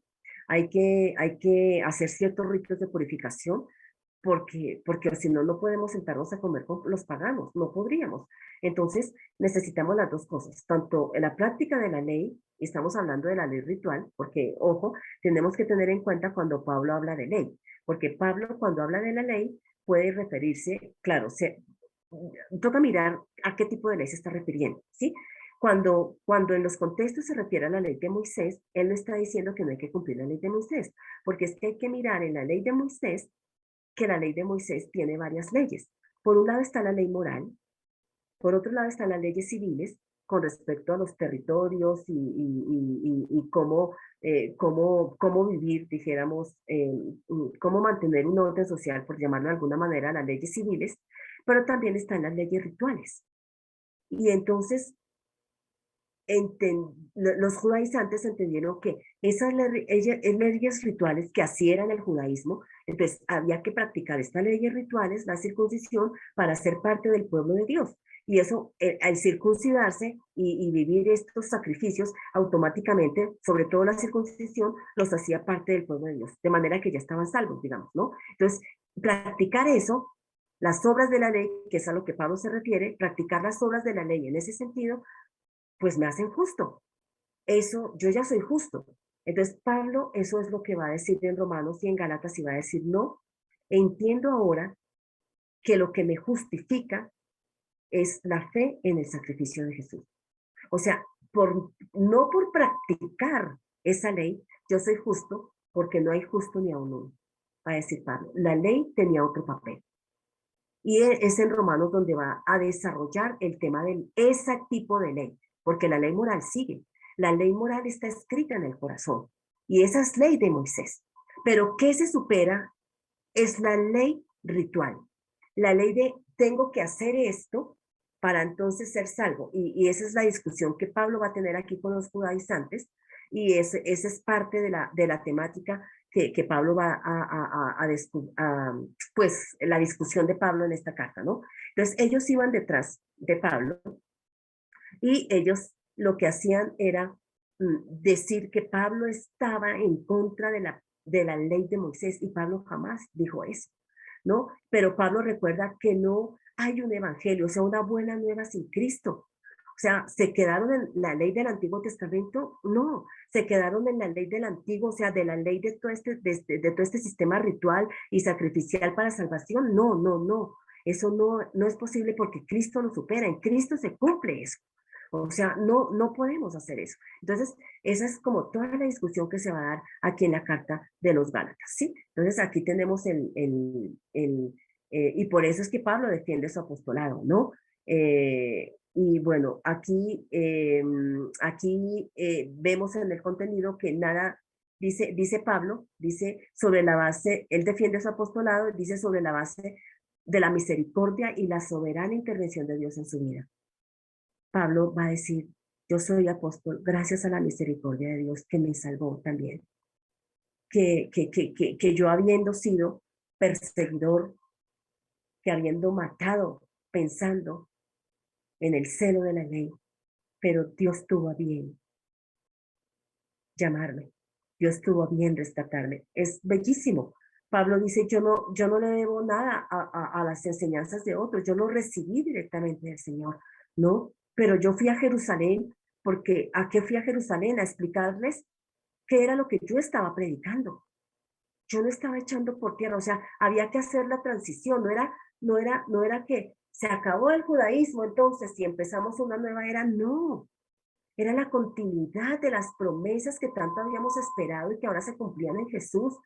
hay que hacer ciertos ritos de purificación, porque si no, no podemos sentarnos a comer con los paganos, no podríamos. Entonces, necesitamos las dos cosas, tanto en la práctica de la ley, y estamos hablando de la ley ritual, porque, ojo, tenemos que tener en cuenta cuando Pablo habla de ley, porque Pablo cuando habla de la ley puede referirse, claro, toca mirar a qué tipo de ley se está refiriendo, ¿sí? Cuando en los contextos se refiere a la ley de Moisés, él no está diciendo que no hay que cumplir la ley de Moisés, porque es que hay que mirar en la ley de Moisés que la ley de Moisés tiene varias leyes. Por un lado está la ley moral, por otro lado están las leyes civiles con respecto a los territorios y cómo vivir, dijéramos, cómo mantener un orden social, por llamarlo de alguna manera, las leyes civiles, pero también están las leyes rituales. Y entonces los judaizantes entendieron que esas leyes rituales, que así era en el judaísmo, entonces había que practicar estas leyes rituales, la circuncisión, para ser parte del pueblo de Dios. Y eso, al circuncidarse y vivir estos sacrificios, automáticamente, sobre todo la circuncisión, los hacía parte del pueblo de Dios, de manera que ya estaban salvos, digamos, ¿no? Entonces, practicar eso, las obras de la ley, que es a lo que Pablo se refiere, practicar las obras de la ley en ese sentido, pues me hacen justo. Eso, yo ya soy justo. Entonces, Pablo, eso es lo que va a decir en Romanos y en Gálatas y va a decir, no, entiendo ahora que lo que me justifica es la fe en el sacrificio de Jesús. O sea, no por practicar esa ley, yo soy justo, porque no hay justo ni aún uno, va a decir Pablo. La ley tenía otro papel. Y es en Romanos donde va a desarrollar el tema de ese tipo de ley, porque la ley moral sigue. La ley moral está escrita en el corazón y esa es ley de Moisés. Pero ¿qué se supera? Es la ley ritual. La ley de tengo que hacer esto para entonces ser salvo. Y esa es la discusión que Pablo va a tener aquí con los judaizantes, y esa es parte de la temática que Pablo va pues la discusión de Pablo en esta carta, ¿no? Entonces ellos iban detrás de Pablo y ellos lo que hacían era decir que Pablo estaba en contra de la ley de Moisés, y Pablo jamás dijo eso, ¿no? Pero Pablo recuerda que no hay un evangelio, o sea, una buena nueva sin Cristo. O sea, ¿se quedaron en la ley del Antiguo Testamento? No, se quedaron en la ley del Antiguo, o sea, de la ley de todo este sistema ritual y sacrificial para salvación. No, no, no. Eso no es posible porque Cristo lo supera. En Cristo se cumple eso. O sea, no podemos hacer eso. Entonces, esa es como toda la discusión que se va a dar aquí en la carta de los Gálatas, ¿sí? Entonces, aquí tenemos y por eso es que Pablo defiende su apostolado, ¿no? Y bueno, aquí vemos en el contenido que nada, dice Pablo, dice sobre la base, él defiende su apostolado, dice sobre la base de la misericordia y la soberana intervención de Dios en su vida. Pablo va a decir, yo soy apóstol gracias a la misericordia de Dios que me salvó también. Que yo habiendo sido perseguidor, que habiendo matado pensando en el celo de la ley, pero Dios tuvo a bien llamarme, Dios tuvo a bien rescatarme. Es bellísimo. Pablo dice, yo no le debo nada a las enseñanzas de otros, yo lo recibí directamente del Señor, ¿no? Pero yo fui a Jerusalén, porque ¿a qué fui a Jerusalén? A explicarles qué era lo que yo estaba predicando. Yo no estaba echando por tierra, o sea, había que hacer la transición, no era que se acabó el judaísmo entonces y empezamos una nueva era, no, era la continuidad de las promesas que tanto habíamos esperado y que ahora se cumplían en Jesús.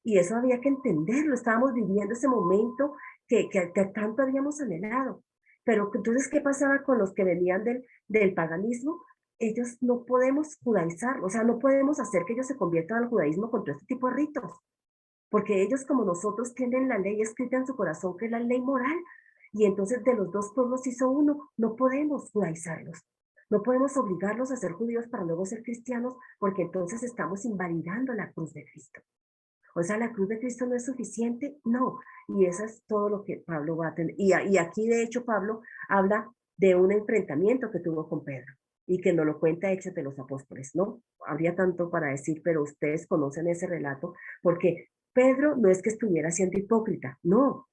Y eso había que entenderlo, estábamos viviendo ese momento que tanto habíamos anhelado. Pero entonces, ¿qué pasaba con los que venían del paganismo? Ellos no podemos judaizar, o sea, no podemos hacer que ellos se conviertan al judaísmo con todo este tipo de ritos, porque ellos como nosotros tienen la ley escrita en su corazón, que es la ley moral, y entonces de los dos pueblos hizo uno, no podemos judaizarlos, no podemos obligarlos a ser judíos para luego ser cristianos, porque entonces estamos invalidando la cruz de Cristo. O sea, la cruz de Cristo no es suficiente, no, y eso es todo lo que Pablo va a tener. Y aquí de hecho Pablo habla de un enfrentamiento que tuvo con Pedro, y que nos lo cuenta Hechos de los Apóstoles, ¿no? Habría tanto para decir, pero ustedes conocen ese relato, porque Pedro no es que estuviera siendo hipócrita, no.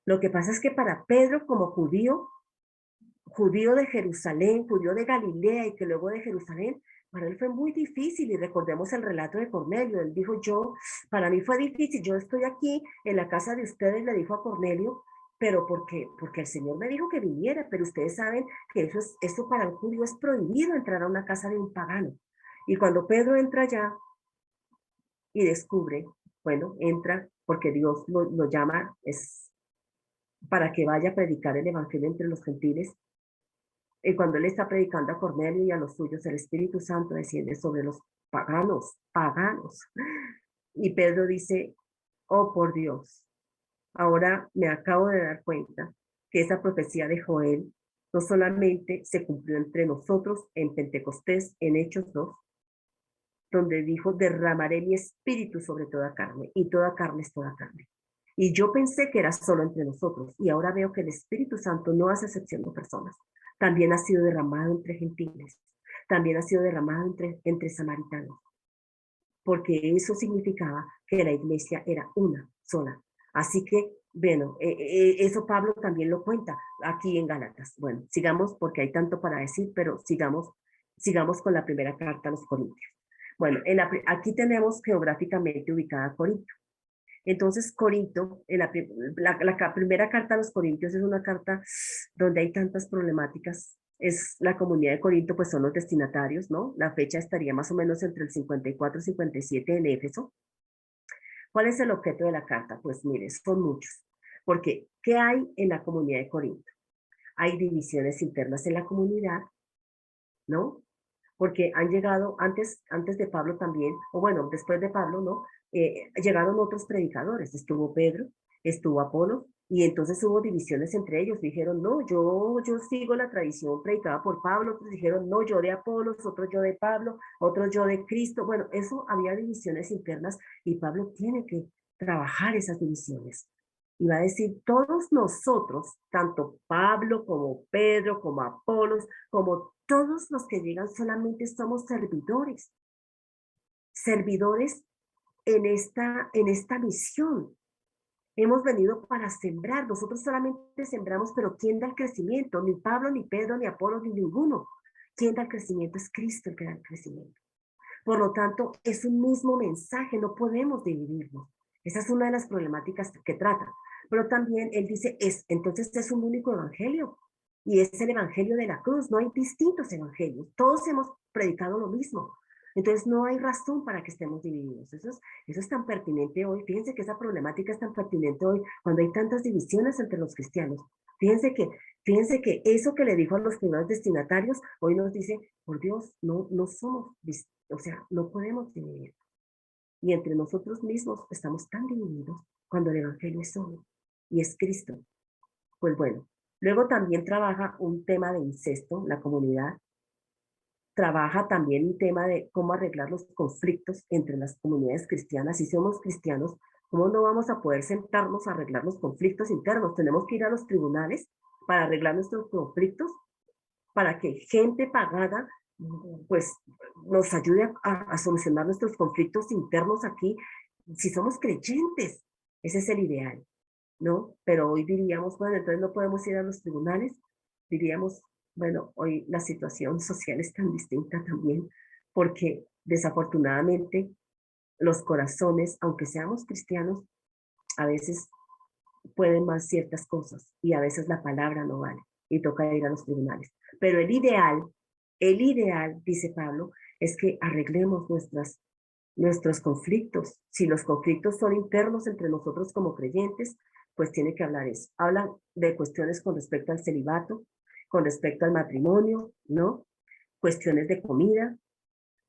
Lo que pasa es que para Pedro como judío de Jerusalén, judío de Galilea y que luego de Jerusalén, para él fue muy difícil, y recordemos el relato de Cornelio. Él dijo, para mí fue difícil, yo estoy aquí en la casa de ustedes, le dijo a Cornelio, pero porque el Señor me dijo que viniera, pero ustedes saben que eso para un judío es prohibido, entrar a una casa de un pagano. Y cuando Pedro entra allá y descubre, bueno, entra porque Dios lo llama, es para que vaya a predicar el evangelio entre los gentiles. Y cuando él está predicando a Cornelio y a los suyos, el Espíritu Santo desciende sobre los paganos. Y Pedro dice, oh por Dios, ahora me acabo de dar cuenta que esa profecía de Joel no solamente se cumplió entre nosotros en Pentecostés, en Hechos 2, donde dijo, derramaré mi espíritu sobre toda carne, y toda carne es toda carne. Y yo pensé que era solo entre nosotros, y ahora veo que el Espíritu Santo no hace excepción de personas. También ha sido derramado entre gentiles, también ha sido derramado entre samaritanos, porque eso significaba que la iglesia era una sola. Así que, bueno, eso Pablo también lo cuenta aquí en Gálatas. Bueno, sigamos porque hay tanto para decir, pero sigamos con la primera carta a los Corintios. Bueno, aquí tenemos geográficamente ubicada Corinto. Entonces, Corinto, la primera carta a los Corintios es una carta donde hay tantas problemáticas. Es la comunidad de Corinto, pues son los destinatarios, ¿no? La fecha estaría más o menos entre el 54 y 57 en Éfeso. ¿Cuál es el objeto de la carta? Pues mire, son muchos. Porque, ¿qué hay en la comunidad de Corinto? Hay divisiones internas en la comunidad, ¿no? Porque han llegado antes de Pablo también, o bueno, después de Pablo, ¿no? Llegaron otros predicadores, estuvo Pedro, estuvo Apolo, y entonces hubo divisiones entre ellos. Dijeron, no, yo sigo la tradición predicada por Pablo. Otros dijeron, no, yo de Apolos, otros yo de Pablo, otros yo de Cristo. Bueno, eso había divisiones internas y Pablo tiene que trabajar esas divisiones. Y va a decir, todos nosotros, tanto Pablo como Pedro, como Apolos, como todos los que llegan, solamente somos servidores, servidores en esta misión. Hemos venido para sembrar, nosotros solamente sembramos, pero ¿quién da el crecimiento? Ni Pablo, ni Pedro, ni Apolo, ni ninguno. ¿Quién da el crecimiento? Es Cristo el que da el crecimiento. Por lo tanto, es un mismo mensaje, no podemos dividirlo. Esa es una de las problemáticas que trata. Pero también él dice, entonces es un único evangelio. Y es el evangelio de la cruz, no hay distintos evangelios. Todos hemos predicado lo mismo. Entonces no hay razón para que estemos divididos. Eso es tan pertinente hoy. Fíjense que esa problemática es tan pertinente hoy cuando hay tantas divisiones entre los cristianos. Fíjense que, fíjense que eso que le dijo a los primeros destinatarios, hoy nos dice, por Dios, no somos, o sea, no podemos dividir. Y entre nosotros mismos estamos tan divididos cuando el Evangelio es solo y es Cristo. Pues bueno, luego también trabaja un tema de incesto, la comunidad. Trabaja también un tema de cómo arreglar los conflictos entre las comunidades cristianas. Si somos cristianos, ¿cómo no vamos a poder sentarnos a arreglar los conflictos internos? Tenemos que ir a los tribunales para arreglar nuestros conflictos, para que gente pagada pues nos ayude a solucionar nuestros conflictos internos aquí, si somos creyentes. Ese es el ideal, ¿no? Pero hoy diríamos, bueno, entonces no podemos ir a los tribunales. Diríamos, bueno, hoy la situación social es tan distinta también, porque desafortunadamente los corazones, aunque seamos cristianos, a veces pueden más ciertas cosas y a veces la palabra no vale y toca ir a los tribunales. Pero el ideal, dice Pablo, es que arreglemos nuestros conflictos. Si los conflictos son internos entre nosotros como creyentes, pues tiene que hablar eso. Habla de cuestiones con respecto al celibato, con respecto al matrimonio, ¿no? Cuestiones de comida,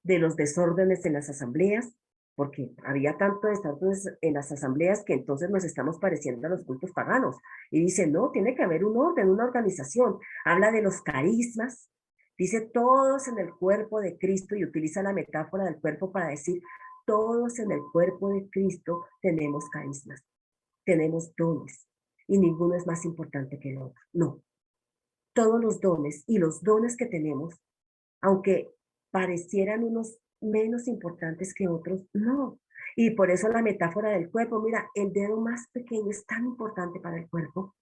de los desórdenes en las asambleas, porque había tanto desórdenes en las asambleas que entonces nos estamos pareciendo a los cultos paganos. Y dice, no, tiene que haber un orden, una organización. Habla de los carismas, dice todos en el cuerpo de Cristo y utiliza la metáfora del cuerpo para decir, todos en el cuerpo de Cristo tenemos carismas, tenemos dones y ninguno es más importante que el otro. No, todos los dones y los dones que tenemos, aunque parecieran unos menos importantes que otros, no. Y por eso la metáfora del cuerpo, mira, el dedo más pequeño es tan importante para el cuerpo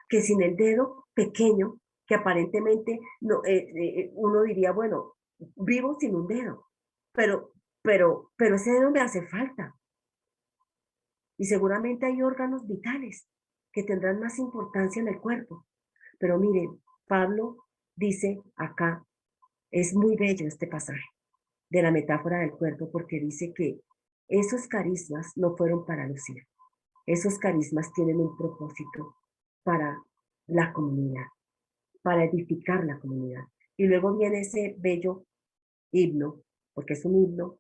que sin el dedo pequeño, que aparentemente no, uno diría, bueno, vivo sin un dedo, pero, pero ese dedo me hace falta. Y seguramente hay órganos vitales que tendrán más importancia en el cuerpo. Pero miren, Pablo dice acá, es muy bello este pasaje de la metáfora del cuerpo porque dice que esos carismas no fueron para lucir. Esos carismas tienen un propósito para la comunidad, para edificar la comunidad. Y luego viene ese bello himno, porque es un himno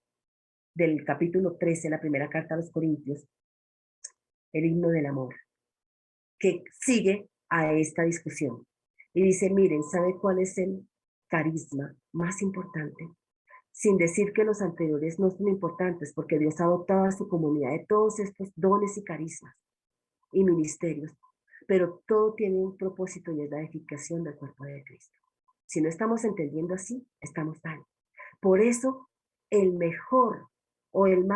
del capítulo 13, la primera carta a los Corintios, el himno del amor, que sigue a esta discusión. Y dice, miren, ¿sabe cuál es el carisma más importante? Sin decir que los anteriores no son importantes, porque Dios ha dotado a su comunidad de todos estos dones y carismas y ministerios, pero todo tiene un propósito y es la edificación del cuerpo de Cristo. Si no estamos entendiendo así, estamos mal. Por eso, el mejor o el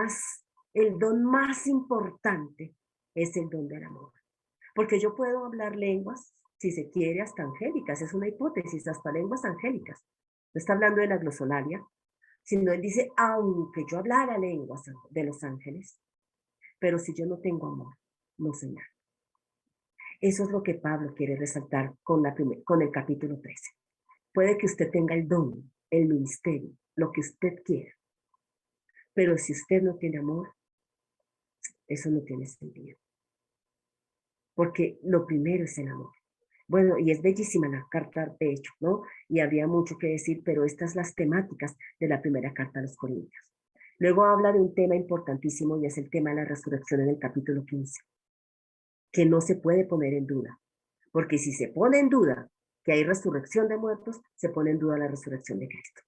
don más importante es el don del amor. Porque yo puedo hablar lenguas, si se quiere, hasta angélicas, es una hipótesis, hasta lenguas angélicas. No está hablando de la glosolalia, sino él dice, aunque yo hablara lenguas de los ángeles, pero si yo no tengo amor, no soy nada. Eso es lo que Pablo quiere resaltar con el capítulo 13. Puede que usted tenga el don, el ministerio, lo que usted quiera, pero si usted no tiene amor, eso no tiene sentido. Porque lo primero es el amor. Bueno, y es bellísima la carta, de hecho, ¿no? Y habría mucho que decir, pero estas son las temáticas de la primera carta a los Corintios. Luego habla de un tema importantísimo y es el tema de la resurrección en el capítulo 15. que no se puede poner en duda. Porque si se pone en duda que hay resurrección de muertos, se pone en duda la resurrección de Cristo.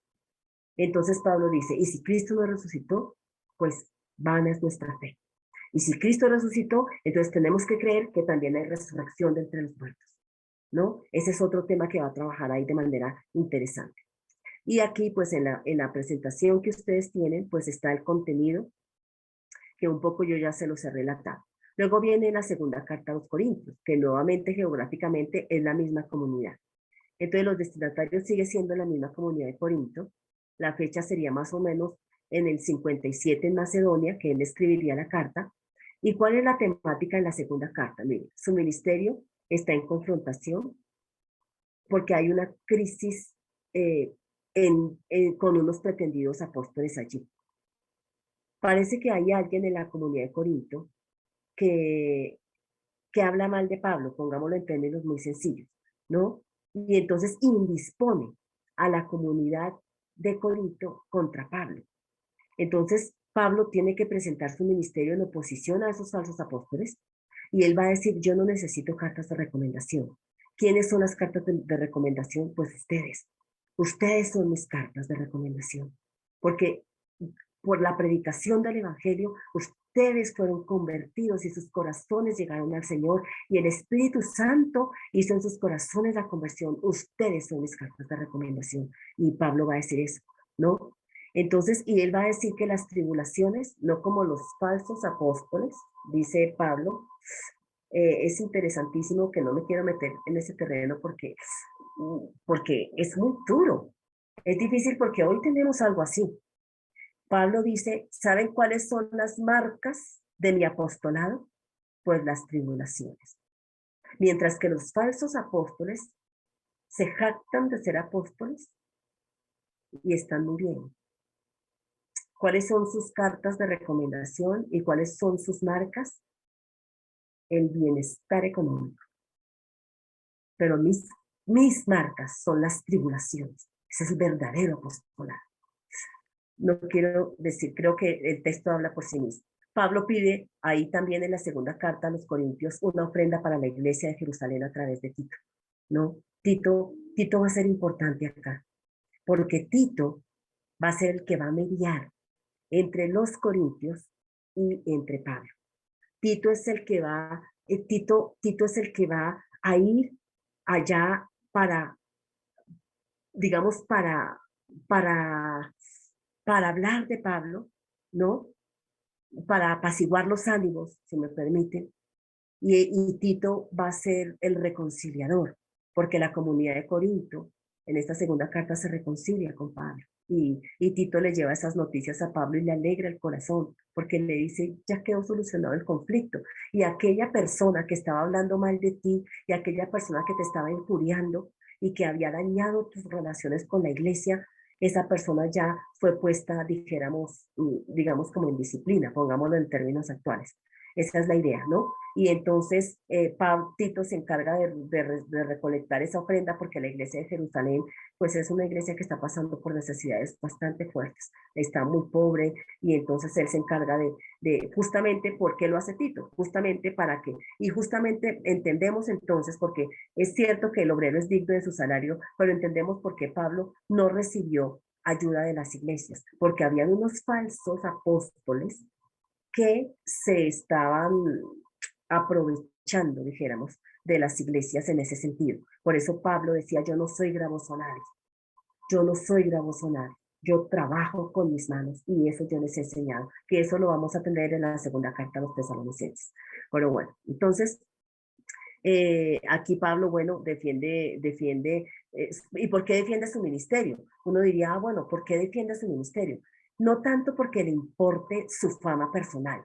Entonces Pablo dice, y si Cristo no resucitó, pues vana es nuestra fe. Y si Cristo resucitó, entonces tenemos que creer que también hay resurrección de entre los muertos, ¿no? Ese es otro tema que va a trabajar ahí de manera interesante. Y aquí, pues en la presentación que ustedes tienen, pues está el contenido, que un poco yo ya se los he relatado. Luego viene la segunda carta a los Corintios, que nuevamente geográficamente es la misma comunidad. Entonces los destinatarios sigue siendo la misma comunidad de Corinto. La fecha sería más o menos en el 57 en Macedonia, que él escribiría la carta. ¿Y cuál es la temática en la segunda carta? Mire, su ministerio está en confrontación porque hay una crisis eh, con unos pretendidos apóstoles allí. Parece que hay alguien en la comunidad de Corinto que, que habla mal de Pablo, pongámoslo en términos muy sencillos, ¿no? Y entonces indispone a la comunidad de Corinto contra Pablo. Entonces, Pablo tiene que presentar su ministerio en oposición a esos falsos apóstoles y él va a decir, yo no necesito cartas de recomendación. ¿Quiénes son las cartas de recomendación? Pues ustedes. Ustedes son mis cartas de recomendación. Porque por la predicación del Evangelio, ustedes fueron convertidos y sus corazones llegaron al Señor y el Espíritu Santo hizo en sus corazones la conversión. Ustedes son mis cartas de recomendación. Y Pablo va a decir eso, ¿no? Entonces, y él va a decir que las tribulaciones, no como los falsos apóstoles, dice Pablo, es interesantísimo que no me quiero meter en ese terreno porque es muy duro. Es difícil porque hoy tenemos algo así. Pablo dice, ¿saben cuáles son las marcas de mi apostolado? Pues las tribulaciones. Mientras que los falsos apóstoles se jactan de ser apóstoles y están muy bien. ¿Cuáles son sus cartas de recomendación y cuáles son sus marcas? El bienestar económico. Pero mis marcas son las tribulaciones. Ese es el verdadero apostolado. No quiero decir, creo que el texto habla por sí mismo. Pablo pide ahí también en la segunda carta a los Corintios una ofrenda para la iglesia de Jerusalén a través de Tito, ¿no? Tito va a ser importante acá, porque Tito va a ser el que va a mediar entre los corintios y entre Pablo. Tito es el que va, Tito es el que va a ir allá para, digamos, para, para hablar de Pablo, ¿no? Para apaciguar los ánimos, si me permiten, y Tito va a ser el reconciliador, porque la comunidad de Corinto en esta segunda carta se reconcilia con Pablo. Y Tito le lleva esas noticias a Pablo y le alegra el corazón, porque le dice, ya quedó solucionado el conflicto. Y aquella persona que estaba hablando mal de ti, y aquella persona que te estaba injuriando y que había dañado tus relaciones con la iglesia, esa persona ya fue puesta, dijéramos, digamos como en disciplina, pongámoslo en términos actuales. Esa es la idea, ¿no? Y entonces Tito se encarga de recolectar esa ofrenda porque la iglesia de Jerusalén pues es una iglesia que está pasando por necesidades bastante fuertes, está muy pobre y entonces él se encarga justamente, ¿por qué lo hace Tito? Justamente para que, y justamente entendemos entonces, porque es cierto que el obrero es digno de su salario, pero entendemos por qué Pablo no recibió ayuda de las iglesias, porque habían unos falsos apóstoles que se estaban aprovechando, dijéramos, de las iglesias en ese sentido. Por eso Pablo decía, yo no soy gravosonario, yo no soy gravosonario, yo trabajo con mis manos y eso yo les he enseñado, que eso lo vamos a tener en la segunda carta a los tesalonicenses. Pero bueno, entonces, aquí Pablo, bueno, ¿y por qué defiende su ministerio? Uno diría, bueno, ¿por qué defiende su ministerio? No tanto porque le importe su fama personal,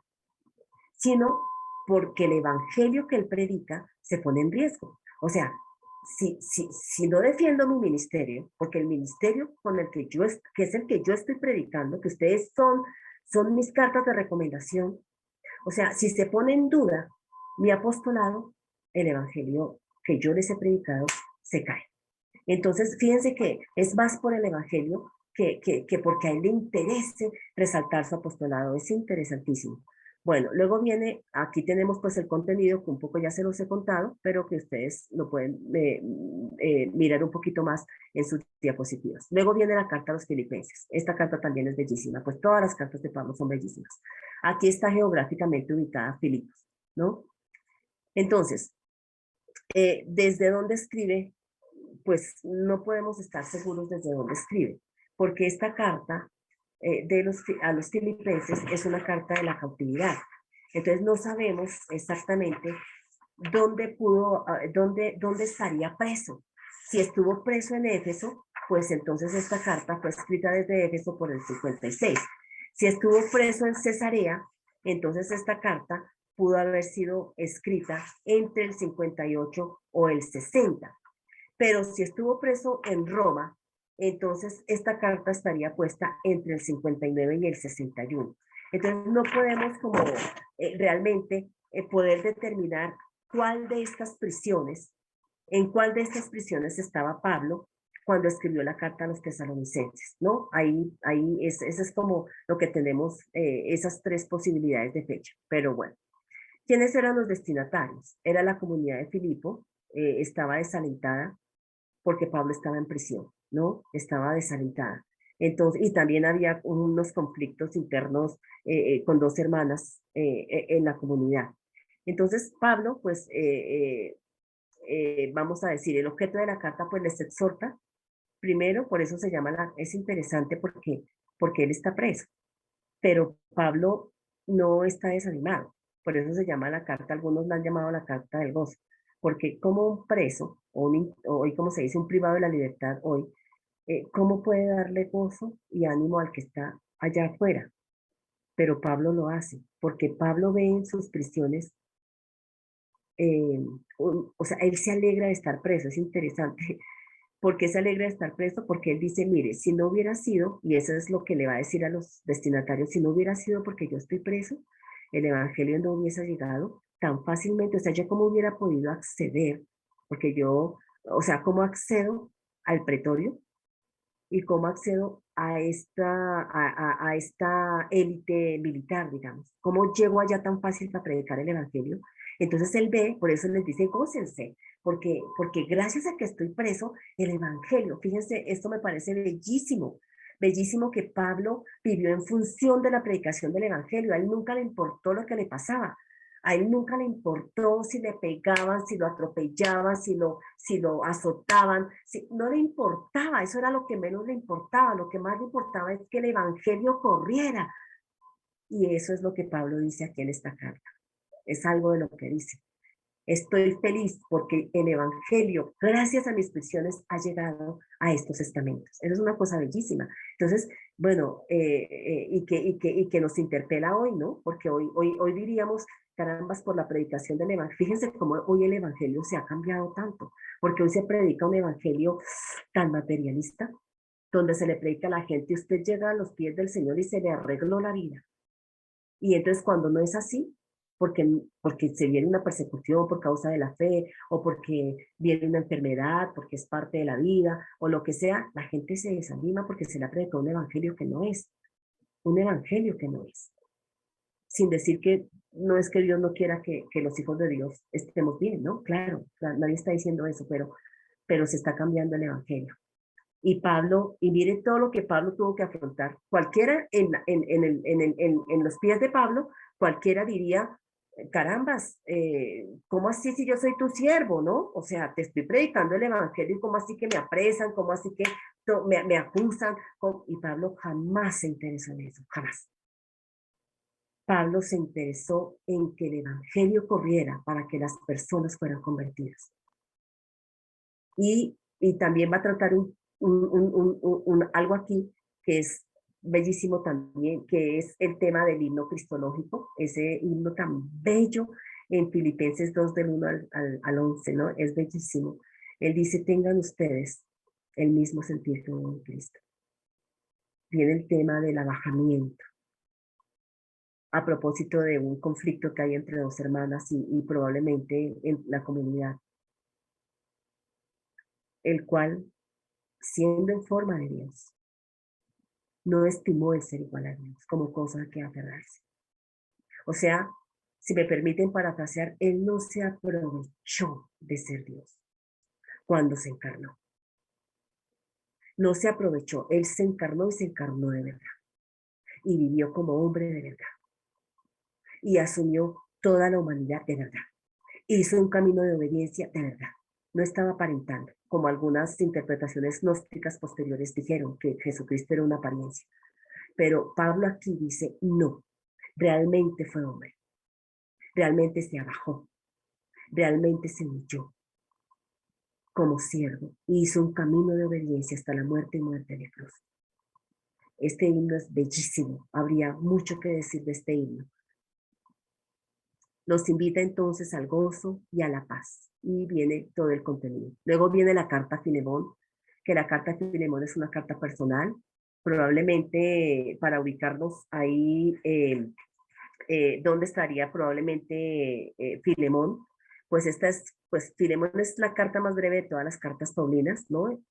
sino porque el evangelio que él predica se pone en riesgo. O sea, si no defiendo mi ministerio, porque el ministerio con el que que es el que yo estoy predicando, que ustedes son mis cartas de recomendación, o sea, si se pone en duda mi apostolado, el evangelio que yo les he predicado se cae. Entonces, fíjense que es más por el evangelio que porque a él le interese resaltar su apostolado. Es interesantísimo. Bueno, luego viene, aquí tenemos pues el contenido que un poco ya se los he contado, pero que ustedes lo pueden mirar un poquito más en sus diapositivas. Luego viene la carta a los filipenses. Esta carta también es bellísima, pues todas las cartas de Pablo son bellísimas. Aquí está geográficamente ubicada Filipos, ¿no? Entonces, ¿desde dónde escribe? Pues no podemos estar seguros desde dónde escribe, porque esta carta a los filipenses es una carta de la cautividad. Entonces no sabemos exactamente dónde dónde estaría preso. Si estuvo preso en Éfeso, pues entonces esta carta fue escrita desde Éfeso por el 56. Si estuvo preso en Cesarea, entonces esta carta pudo haber sido escrita entre el 58 o el 60. Pero si estuvo preso en Roma, entonces esta carta estaría puesta entre el 59 y el 61. Entonces no podemos como realmente poder determinar cuál de estas prisiones, en cuál de estas prisiones estaba Pablo cuando escribió la carta a los tesalonicenses, ¿no? Ahí eso es como lo que tenemos, esas tres posibilidades de fecha. Pero bueno, ¿quiénes eran los destinatarios? Era la comunidad de Filipo, estaba desalentada porque Pablo estaba en prisión, ¿no? Estaba desalentada. Entonces, y también había unos conflictos internos con dos hermanas en la comunidad. Entonces, Pablo, pues, vamos a decir, el objeto de la carta, pues, les exhorta, primero, por eso se llama, es interesante porque él está preso, pero Pablo no está desanimado, por eso se llama la carta, algunos la han llamado la carta del gozo, porque como un preso, o hoy como se dice, un privado de la libertad hoy, ¿cómo puede darle gozo y ánimo al que está allá afuera? Pero Pablo lo hace, porque Pablo ve en sus prisiones, o sea, él se alegra de estar preso, es interesante. ¿Por qué se alegra de estar preso? Porque él dice, mire, si no hubiera sido, y eso es lo que le va a decir a los destinatarios, si no hubiera sido porque yo estoy preso, el evangelio no hubiese llegado tan fácilmente, o sea, yo cómo hubiera podido acceder, porque yo, o sea, cómo accedo al pretorio y cómo accedo a esta élite militar, digamos. ¿Cómo llego allá tan fácil para predicar el evangelio? Entonces él ve, por eso les dice, gócense, porque gracias a que estoy preso, el evangelio, fíjense, esto me parece bellísimo, bellísimo que Pablo vivió en función de la predicación del evangelio, a él nunca le importó lo que le pasaba, a él nunca le importó si le pegaban, si lo atropellaban, si lo azotaban, no le importaba, eso era lo que menos le importaba, lo que más le importaba es que el evangelio corriera. Y eso es lo que Pablo dice aquí en esta carta, es algo de lo que dice. Estoy feliz porque el evangelio, gracias a mis prisiones, ha llegado a estos estamentos. Eso es una cosa bellísima. Entonces, bueno, y que nos interpela hoy, ¿no? Porque hoy diríamos, carambas, por la predicación del evangelio. Fíjense cómo hoy el evangelio se ha cambiado tanto, porque hoy se predica un evangelio tan materialista, donde se le predica a la gente, usted llega a los pies del Señor y se le arregló la vida. Y entonces cuando no es así, porque se viene una persecución por causa de la fe, o porque viene una enfermedad, porque es parte de la vida, o lo que sea, la gente se desanima porque se le ha predicado un evangelio que no es, un evangelio que no es. Sin decir que no es que Dios no quiera que los hijos de Dios estemos bien, ¿no? Claro, nadie está diciendo eso, pero se está cambiando el evangelio. Y Pablo, y mire todo lo que Pablo tuvo que afrontar. Cualquiera en los pies de Pablo, cualquiera diría, carambas, ¿cómo así si yo soy tu siervo, no? O sea, te estoy predicando el evangelio y cómo así que me apresan, cómo así que me acusan. Y Pablo jamás se interesó en eso, jamás. Pablo se interesó en que el evangelio corriera para que las personas fueran convertidas. Y también va a tratar algo aquí que es bellísimo también, que es el tema del himno cristológico, ese himno tan bello en Filipenses 2 del 1 al 11, ¿no? Es bellísimo. Él dice, tengan ustedes el mismo sentir que en Cristo. Viene el tema del abajamiento, a propósito de un conflicto que hay entre dos hermanas y probablemente en la comunidad, el cual, siendo en forma de Dios, no estimó el ser igual a Dios como cosa a que aferrarse. O sea, si me permiten parafrasear, él no se aprovechó de ser Dios cuando se encarnó. No se aprovechó, él se encarnó y se encarnó de verdad. Y vivió como hombre de verdad. Y asumió toda la humanidad de verdad. Hizo un camino de obediencia de verdad. No estaba aparentando, como algunas interpretaciones gnósticas posteriores dijeron que Jesucristo era una apariencia. Pero Pablo aquí dice, no, realmente fue hombre, realmente se abajó, realmente se humilló como siervo y hizo un camino de obediencia hasta la muerte y muerte de cruz. Este himno es bellísimo, habría mucho que decir de este himno. Nos invita entonces al gozo y a la paz. Y viene todo el contenido. Luego viene la carta a Filemón, que la carta a Filemón es una carta personal, probablemente para ubicarnos ahí, ¿dónde estaría probablemente Filemón? Pues esta es, pues Filemón es la carta más breve de todas las cartas paulinas, ¿no?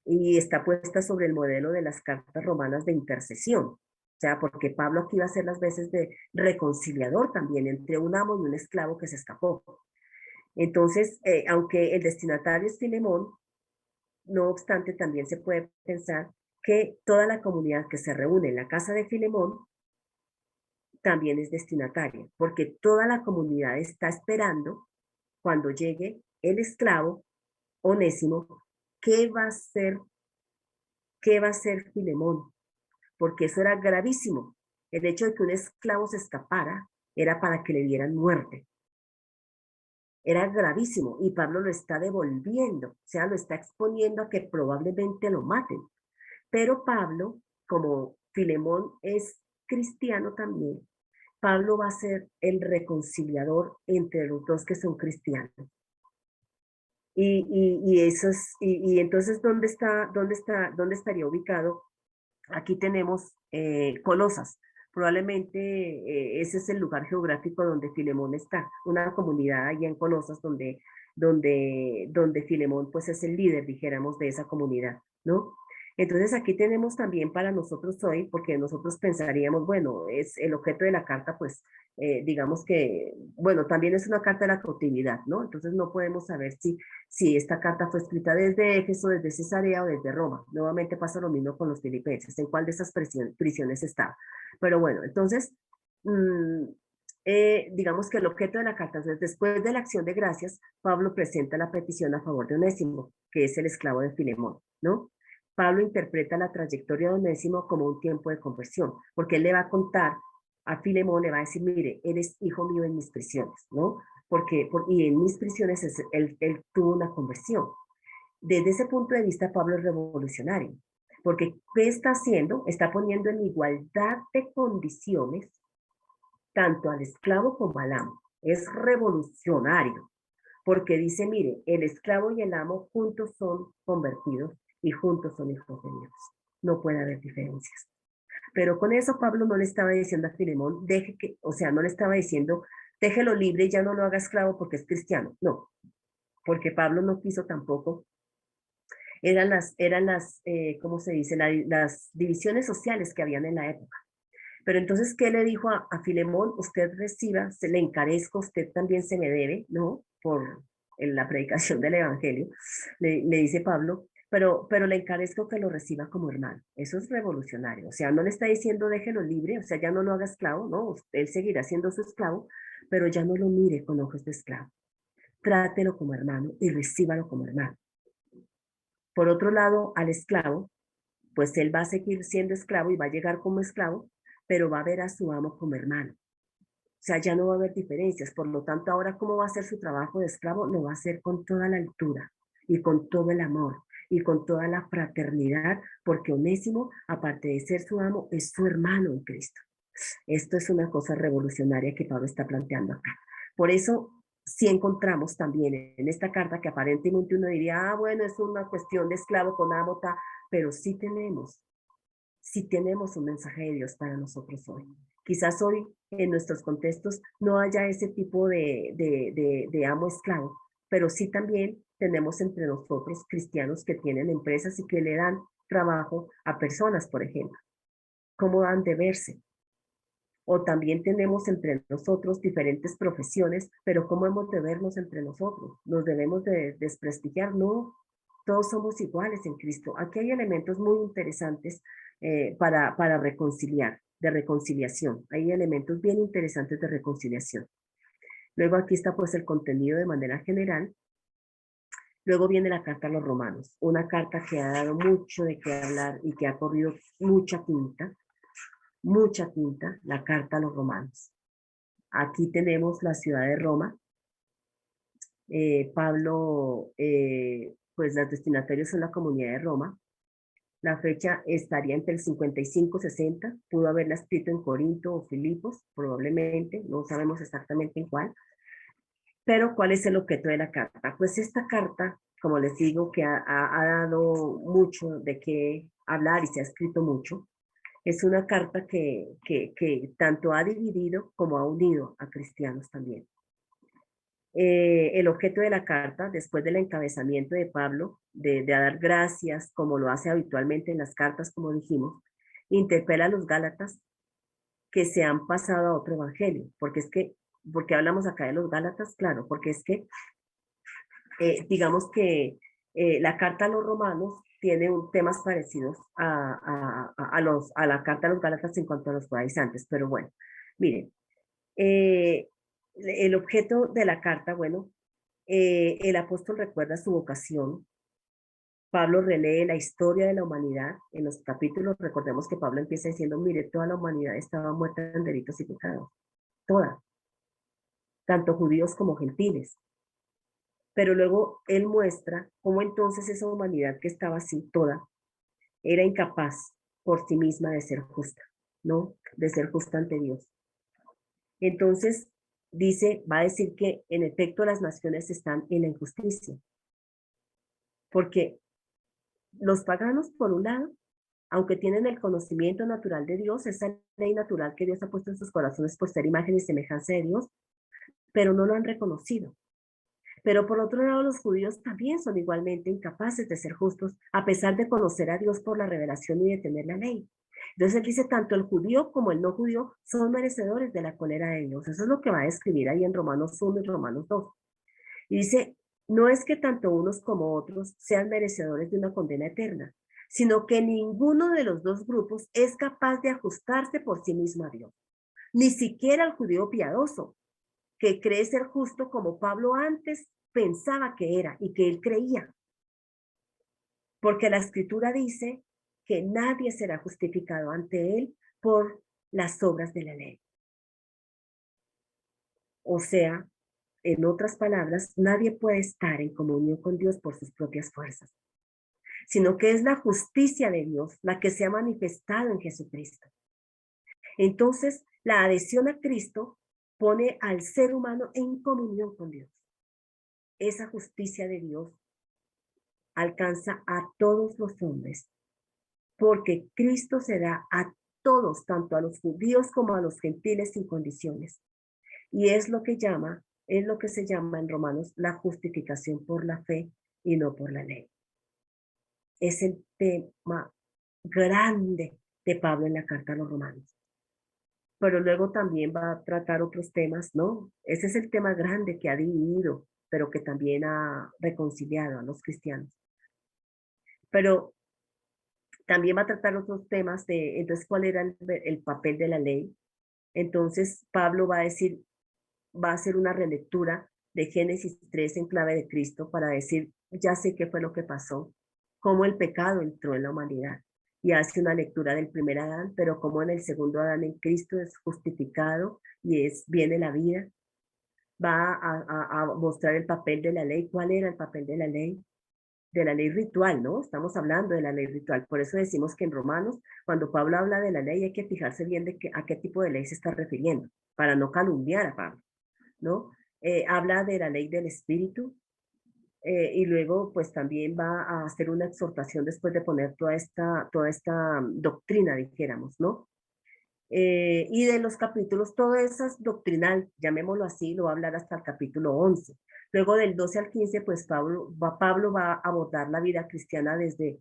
Y está puesta sobre el modelo de las cartas romanas de intercesión. O sea, porque Pablo aquí va a hacer las veces de reconciliador también entre un amo y un esclavo que se escapó. Entonces, aunque el destinatario es Filemón, no obstante, también se puede pensar que toda la comunidad que se reúne en la casa de Filemón también es destinataria, porque toda la comunidad está esperando cuando llegue el esclavo Onésimo, ¿qué va a hacer, qué va a hacer Filemón? Porque eso era gravísimo. El hecho de que un esclavo se escapara era para que le dieran muerte. Era gravísimo y Pablo lo está devolviendo, o sea, lo está exponiendo a que probablemente lo maten. Pero Pablo, como Filemón es cristiano también, Pablo va a ser el reconciliador entre los dos que son cristianos. Eso es, entonces, ¿dónde estaría ubicado? Aquí tenemos Colosas. Probablemente ese es el lugar geográfico donde Filemón está, una comunidad allá en Colosas donde Filemón pues es el líder, dijéramos, de esa comunidad, ¿no? Entonces aquí tenemos también para nosotros hoy, porque nosotros pensaríamos, bueno, es el objeto de la carta, pues digamos que, bueno, también es una carta de la cautividad, ¿no? Entonces no podemos saber si esta carta fue escrita desde Éfeso, desde Cesarea o desde Roma. Nuevamente pasa lo mismo con los filipenses, en cuál de esas prisiones estaba. Pero bueno, entonces, mmm, digamos que el objeto de la carta, entonces, después de la acción de gracias, Pablo presenta la petición a favor de Onésimo, que es el esclavo de Filemón, ¿no? Pablo interpreta la trayectoria de Onésimo como un tiempo de conversión, porque él le va a contar a Filemón, le va a decir, mire, eres hijo mío en mis prisiones, ¿no? Y en mis prisiones él tuvo una conversión. Desde ese punto de vista, Pablo es revolucionario, porque ¿qué está haciendo? Está poniendo en igualdad de condiciones tanto al esclavo como al amo. Es revolucionario, porque dice, mire, el esclavo y el amo juntos son convertidos y juntos son hijos de Dios. No puede haber diferencias. Pero con eso Pablo no le estaba diciendo a Filemón, o sea, no le estaba diciendo, déjelo libre y ya no lo haga esclavo porque es cristiano. No, porque Pablo no quiso tampoco. ¿Cómo se dice? Las divisiones sociales que habían en la época. Pero entonces, ¿qué le dijo a Filemón? Usted reciba, se le encarezco, usted también se me debe, ¿no? Por la predicación del Evangelio, le dice Pablo, pero le encarezco que lo reciba como hermano. Eso es revolucionario. O sea, no le está diciendo déjelo libre, o sea, ya no lo haga esclavo, ¿no? Él seguirá siendo su esclavo, pero ya no lo mire con ojos de esclavo. Trátelo como hermano y recíbalo como hermano. Por otro lado, al esclavo, pues él va a seguir siendo esclavo y va a llegar como esclavo, pero va a ver a su amo como hermano. O sea, ya no va a haber diferencias. Por lo tanto, ahora, ¿cómo va a ser su trabajo de esclavo? Lo va a hacer con toda la altura y con todo el amor y con toda la fraternidad, porque Onésimo, aparte de ser su amo, es su hermano en Cristo. Esto es una cosa revolucionaria que Pablo está planteando acá. Por eso, sí encontramos también en esta carta que aparentemente uno diría, bueno, es una cuestión de esclavo con amo, pero sí tenemos un mensaje de Dios para nosotros hoy. Quizás hoy en nuestros contextos no haya ese tipo de amo-esclavo, pero sí también tenemos entre nosotros cristianos que tienen empresas y que le dan trabajo a personas, por ejemplo. ¿Cómo han de verse? O también tenemos entre nosotros diferentes profesiones, pero ¿cómo hemos de vernos entre nosotros? ¿Nos debemos de desprestigiar? No, todos somos iguales en Cristo. Aquí hay elementos muy interesantes para reconciliar, de reconciliación. Hay elementos bien interesantes de reconciliación. Luego aquí está pues el contenido de manera general. Luego viene la carta a los romanos, una carta que ha dado mucho de qué hablar y que ha corrido mucha tinta, la carta a los romanos. Aquí tenemos la ciudad de Roma. Pablo, pues los destinatarios son la comunidad de Roma. La fecha estaría entre el 55 y 60. Pudo haberla escrito en Corinto o Filipos, probablemente, no sabemos exactamente en cuál. Pero ¿cuál es el objeto de la carta? Pues esta carta, como les digo, que ha dado mucho de qué hablar y se ha escrito mucho, es una carta que tanto ha dividido como ha unido a cristianos también. El objeto de la carta, después del encabezamiento de Pablo, de dar gracias, como lo hace habitualmente en las cartas, como dijimos, interpela a los Gálatas que se han pasado a otro evangelio, porque hablamos acá de los Gálatas, claro, porque es que digamos que la carta a los romanos tiene temas parecidos a la carta a los Gálatas en cuanto a los judaizantes, pero bueno, miren, eh, el objeto de la carta, bueno, el apóstol recuerda su vocación. Pablo relee la historia de la humanidad en los capítulos. Recordemos que Pablo empieza diciendo, mire, toda la humanidad estaba muerta en delitos y pecados, toda, tanto judíos como gentiles. Pero luego él muestra cómo entonces esa humanidad que estaba así toda era incapaz por sí misma de ser justa, ¿no? De ser justa ante Dios. Entonces va a decir que en efecto las naciones están en la injusticia, porque los paganos, por un lado, aunque tienen el conocimiento natural de Dios, esa ley natural que Dios ha puesto en sus corazones por ser imagen y semejanza de Dios, pero no lo han reconocido. Pero por otro lado, los judíos también son igualmente incapaces de ser justos, a pesar de conocer a Dios por la revelación y de tener la ley. Entonces él dice, tanto el judío como el no judío son merecedores de la cólera de Dios. Eso es lo que va a describir ahí en Romanos 1 y Romanos 2. Y dice, no es que tanto unos como otros sean merecedores de una condena eterna, sino que ninguno de los dos grupos es capaz de ajustarse por sí mismo a Dios. Ni siquiera el judío piadoso, que cree ser justo como Pablo antes pensaba que era y que él creía. Porque la escritura dice que nadie será justificado ante él por las obras de la ley. O sea, en otras palabras, nadie puede estar en comunión con Dios por sus propias fuerzas, sino que es la justicia de Dios la que se ha manifestado en Jesucristo. Entonces, la adhesión a Cristo pone al ser humano en comunión con Dios. Esa justicia de Dios alcanza a todos los hombres, porque Cristo se da a todos, tanto a los judíos como a los gentiles sin condiciones. Y es lo que se llama en Romanos la justificación por la fe y no por la ley. Es el tema grande de Pablo en la carta a los romanos. Pero luego también va a tratar otros temas, ¿no? Ese es el tema grande que ha dividido, pero que también ha reconciliado a los cristianos. Pero también va a tratar otros temas de, entonces, ¿cuál era el papel de la ley? Entonces, Pablo va a decir, va a hacer una relectura de Génesis 3 en clave de Cristo para decir, ya sé qué fue lo que pasó, cómo el pecado entró en la humanidad. Y hace una lectura del primer Adán, pero como en el segundo Adán en Cristo es justificado y viene la vida. Va a mostrar el papel de la ley. ¿Cuál era el papel de la ley? De la ley ritual, ¿no? Estamos hablando de la ley ritual. Por eso decimos que en Romanos, cuando Pablo habla de la ley, hay que fijarse bien a qué tipo de ley se está refiriendo, para no calumniar a Pablo, ¿no? Habla de la ley del espíritu, y luego pues también va a hacer una exhortación después de poner toda esta doctrina, dijéramos, ¿no? Y de los capítulos, todo eso es doctrinal, llamémoslo así, lo va a hablar hasta el capítulo 11. Luego del 12 al 15, pues Pablo va a abordar la vida cristiana desde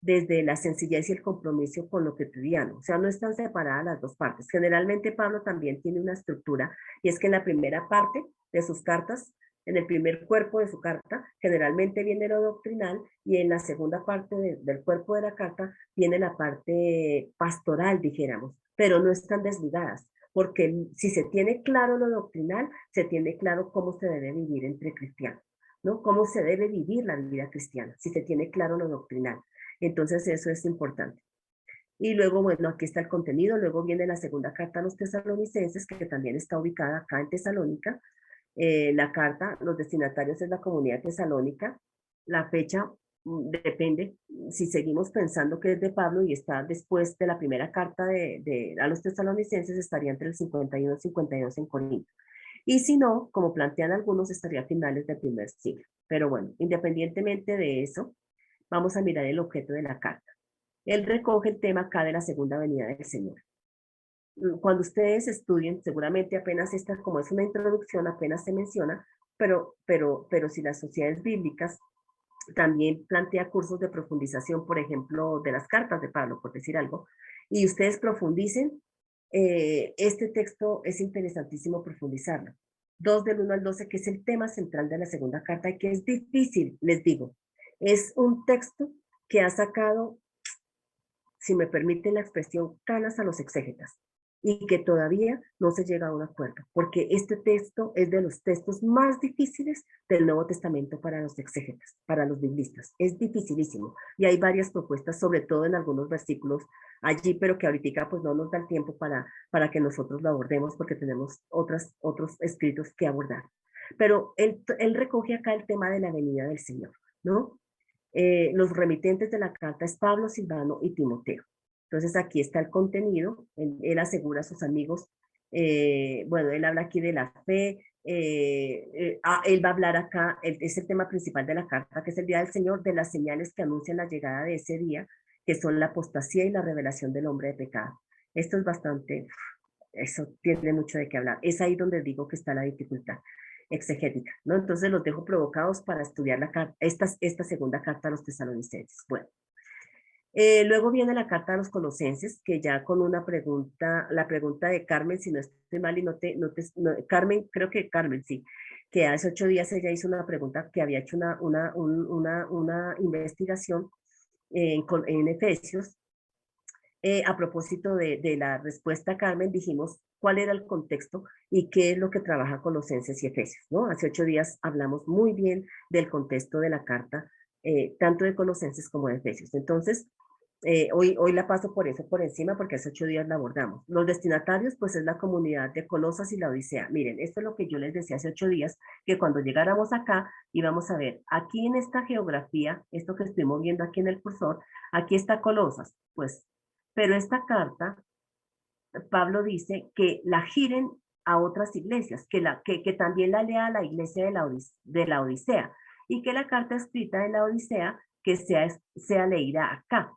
desde la sencillez y el compromiso con lo cotidiano. O sea, no están separadas las dos partes. Generalmente Pablo también tiene una estructura, y es que en la primera parte de sus cartas, en el primer cuerpo de su carta, generalmente viene lo doctrinal, y en la segunda parte del cuerpo de la carta viene la parte pastoral, dijéramos, pero no están desligadas, porque si se tiene claro lo doctrinal, se tiene claro cómo se debe vivir entre cristianos, ¿no? Cómo se debe vivir la vida cristiana, si se tiene claro lo doctrinal. Entonces eso es importante. Y luego, bueno, aquí está el contenido. Luego viene la segunda carta a los tesalonicenses, que también está ubicada acá en Tesalónica. La carta, los destinatarios es la comunidad tesalónica. La fecha depende, si seguimos pensando que es de Pablo y está después de la primera carta a los tesalonicenses, estaría entre el 51 y 52 en Corinto. Y si no, como plantean algunos, estaría a finales del primer siglo. Pero bueno, independientemente de eso, vamos a mirar el objeto de la carta. Él recoge el tema acá de la segunda venida del Señor. Cuando ustedes estudien, seguramente apenas esta, como es una introducción, apenas se menciona, pero si las sociedades bíblicas también plantea cursos de profundización, por ejemplo, de las cartas de Pablo, por decir algo, y ustedes profundicen, este texto es interesantísimo profundizarlo. 2 del 1 al 12, que es el tema central de la segunda carta y que es difícil, les digo. Es un texto que ha sacado, si me permiten la expresión, canas a los exégetas y que todavía no se llega a un acuerdo, porque este texto es de los textos más difíciles del Nuevo Testamento para los exégetas, para los biblistas. Es dificilísimo y hay varias propuestas, sobre todo en algunos versículos allí, pero que ahorita pues no nos da el tiempo para que nosotros lo abordemos porque tenemos otros escritos que abordar. Pero él recoge acá el tema de la venida del Señor, ¿no? Los remitentes de la carta es Pablo, Silvano y Timoteo. Entonces aquí está el contenido, él asegura a sus amigos, bueno, él habla aquí de la fe, él va a hablar acá, es el tema principal de la carta, que es el día del Señor, de las señales que anuncian la llegada de ese día, que son la apostasía y la revelación del hombre de pecado. Esto es bastante, eso tiene mucho de qué hablar. Es ahí donde digo que está la dificultad exegética, ¿no? Entonces los dejo provocados para estudiar esta segunda carta a los tesalonicenses. Bueno, luego viene la carta a los colosenses, que ya con una pregunta, la pregunta de Carmen, si no estoy mal y Carmen, creo que Carmen, sí, que hace 8 días ella hizo una pregunta que había hecho una investigación en Efesios. A propósito de la respuesta a Carmen, dijimos cuál era el contexto y qué es lo que trabaja Colosenses y Efesios, ¿no? Hace 8 días hablamos muy bien del contexto de la carta, tanto de Colosenses como de Efesios. Entonces, hoy la paso por eso por encima porque hace 8 días la abordamos. Los destinatarios, pues es la comunidad de Colosas y la Odisea. Miren, esto es lo que yo les decía hace 8 días, que cuando llegáramos acá íbamos a ver, aquí en esta geografía, esto que estoy moviendo aquí en el cursor, aquí está Colosas, pues, pero esta carta, Pablo dice que la giren a otras iglesias, que también la lea a la iglesia de la Odisea, y que la carta escrita de la Odisea que sea leída acá.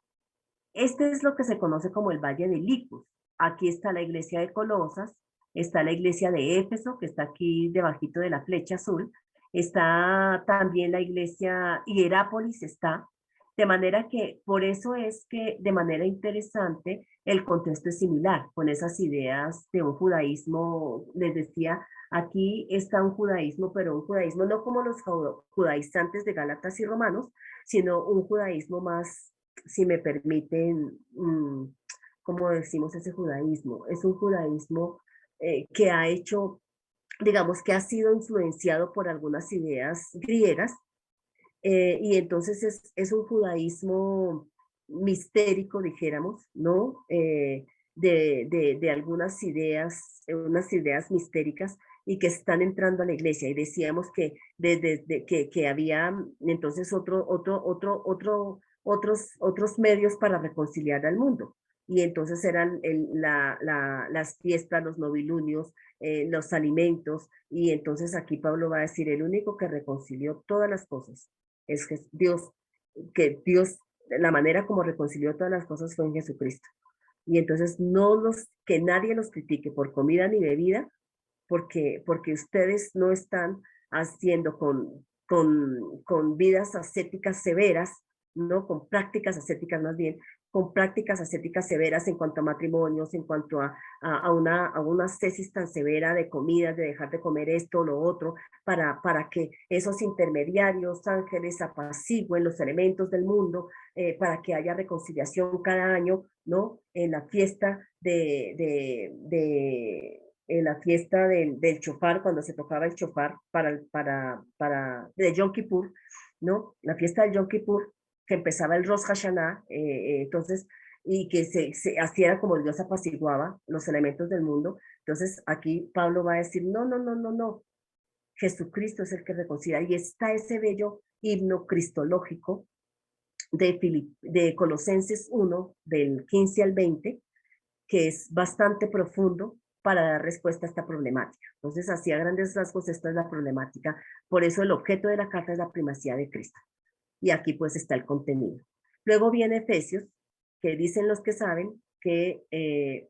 Este es lo que se conoce como el Valle de Licus. Aquí está la iglesia de Colosas, está la iglesia de Éfeso, que está aquí debajito de la flecha azul, está también la iglesia Hierápolis, está, de manera que por eso es que de manera interesante el contexto es similar, con esas ideas de un judaísmo, les decía, aquí está un judaísmo, pero un judaísmo no como los judaizantes de Gálatas y Romanos, sino un judaísmo más, si me permiten, como decimos ese judaísmo, es un judaísmo que ha hecho, digamos que ha sido influenciado por algunas ideas griegas, y entonces es un judaísmo mistérico, dijéramos, ¿no? De algunas ideas, unas ideas mistéricas y que están entrando a la iglesia. Y decíamos que, que había entonces otros medios para reconciliar al mundo. Y entonces eran las fiestas, los novilunios, los alimentos. Y entonces aquí Pablo va a decir, el único que reconcilió todas las cosas es que Dios, la manera como reconcilió todas las cosas fue en Jesucristo. Y entonces que nadie los critique por comida ni bebida, porque ustedes no están haciendo con vidas ascéticas severas, ¿no? Con prácticas ascéticas más bien, con prácticas ascéticas severas en cuanto a matrimonios, en cuanto a una ascesis tan severa de comidas, de dejar de comer esto o lo otro, para que esos intermediarios, ángeles, apacigüen los elementos del mundo, para que haya reconciliación cada año, ¿no? En la fiesta en la fiesta del chofar, cuando se tocaba el chofar de Yom Kippur, ¿no? La fiesta del Yom Kippur, que empezaba el Rosh Hashanah, entonces, y que así era como Dios apaciguaba los elementos del mundo. Entonces, aquí Pablo va a decir, no, no, no, no, no, Jesucristo es el que reconcilia. Y está ese bello himno cristológico de Colosenses 1, del 15 al 20, que es bastante profundo para dar respuesta a esta problemática. Entonces, así a grandes rasgos, esta es la problemática. Por eso el objeto de la carta es la primacía de Cristo. Y aquí pues está el contenido. Luego viene Efesios, que dicen los que saben, que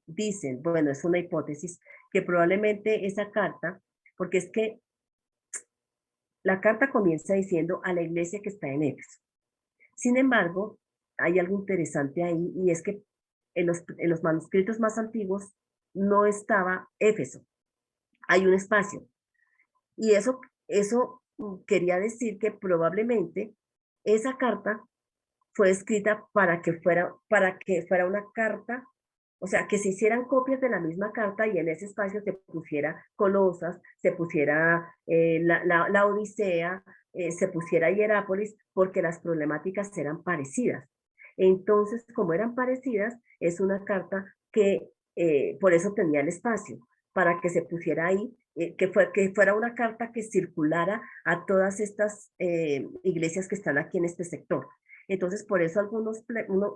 dicen, bueno, es una hipótesis, que probablemente esa carta, porque es que la carta comienza diciendo a la iglesia que está en Éfeso. Sin embargo, hay algo interesante ahí, y es que en los manuscritos más antiguos no estaba Éfeso, hay un espacio. Y eso quería decir que probablemente esa carta fue escrita para que fuera una carta, o sea, que se hicieran copias de la misma carta y en ese espacio se pusiera Colosas, se pusiera la Odisea, se pusiera Hierápolis, porque las problemáticas eran parecidas. Entonces, como eran parecidas, es una carta que por eso tenía el espacio, para que se pusiera ahí, que fuera una carta que circulara a todas estas iglesias que están aquí en este sector. Entonces, por eso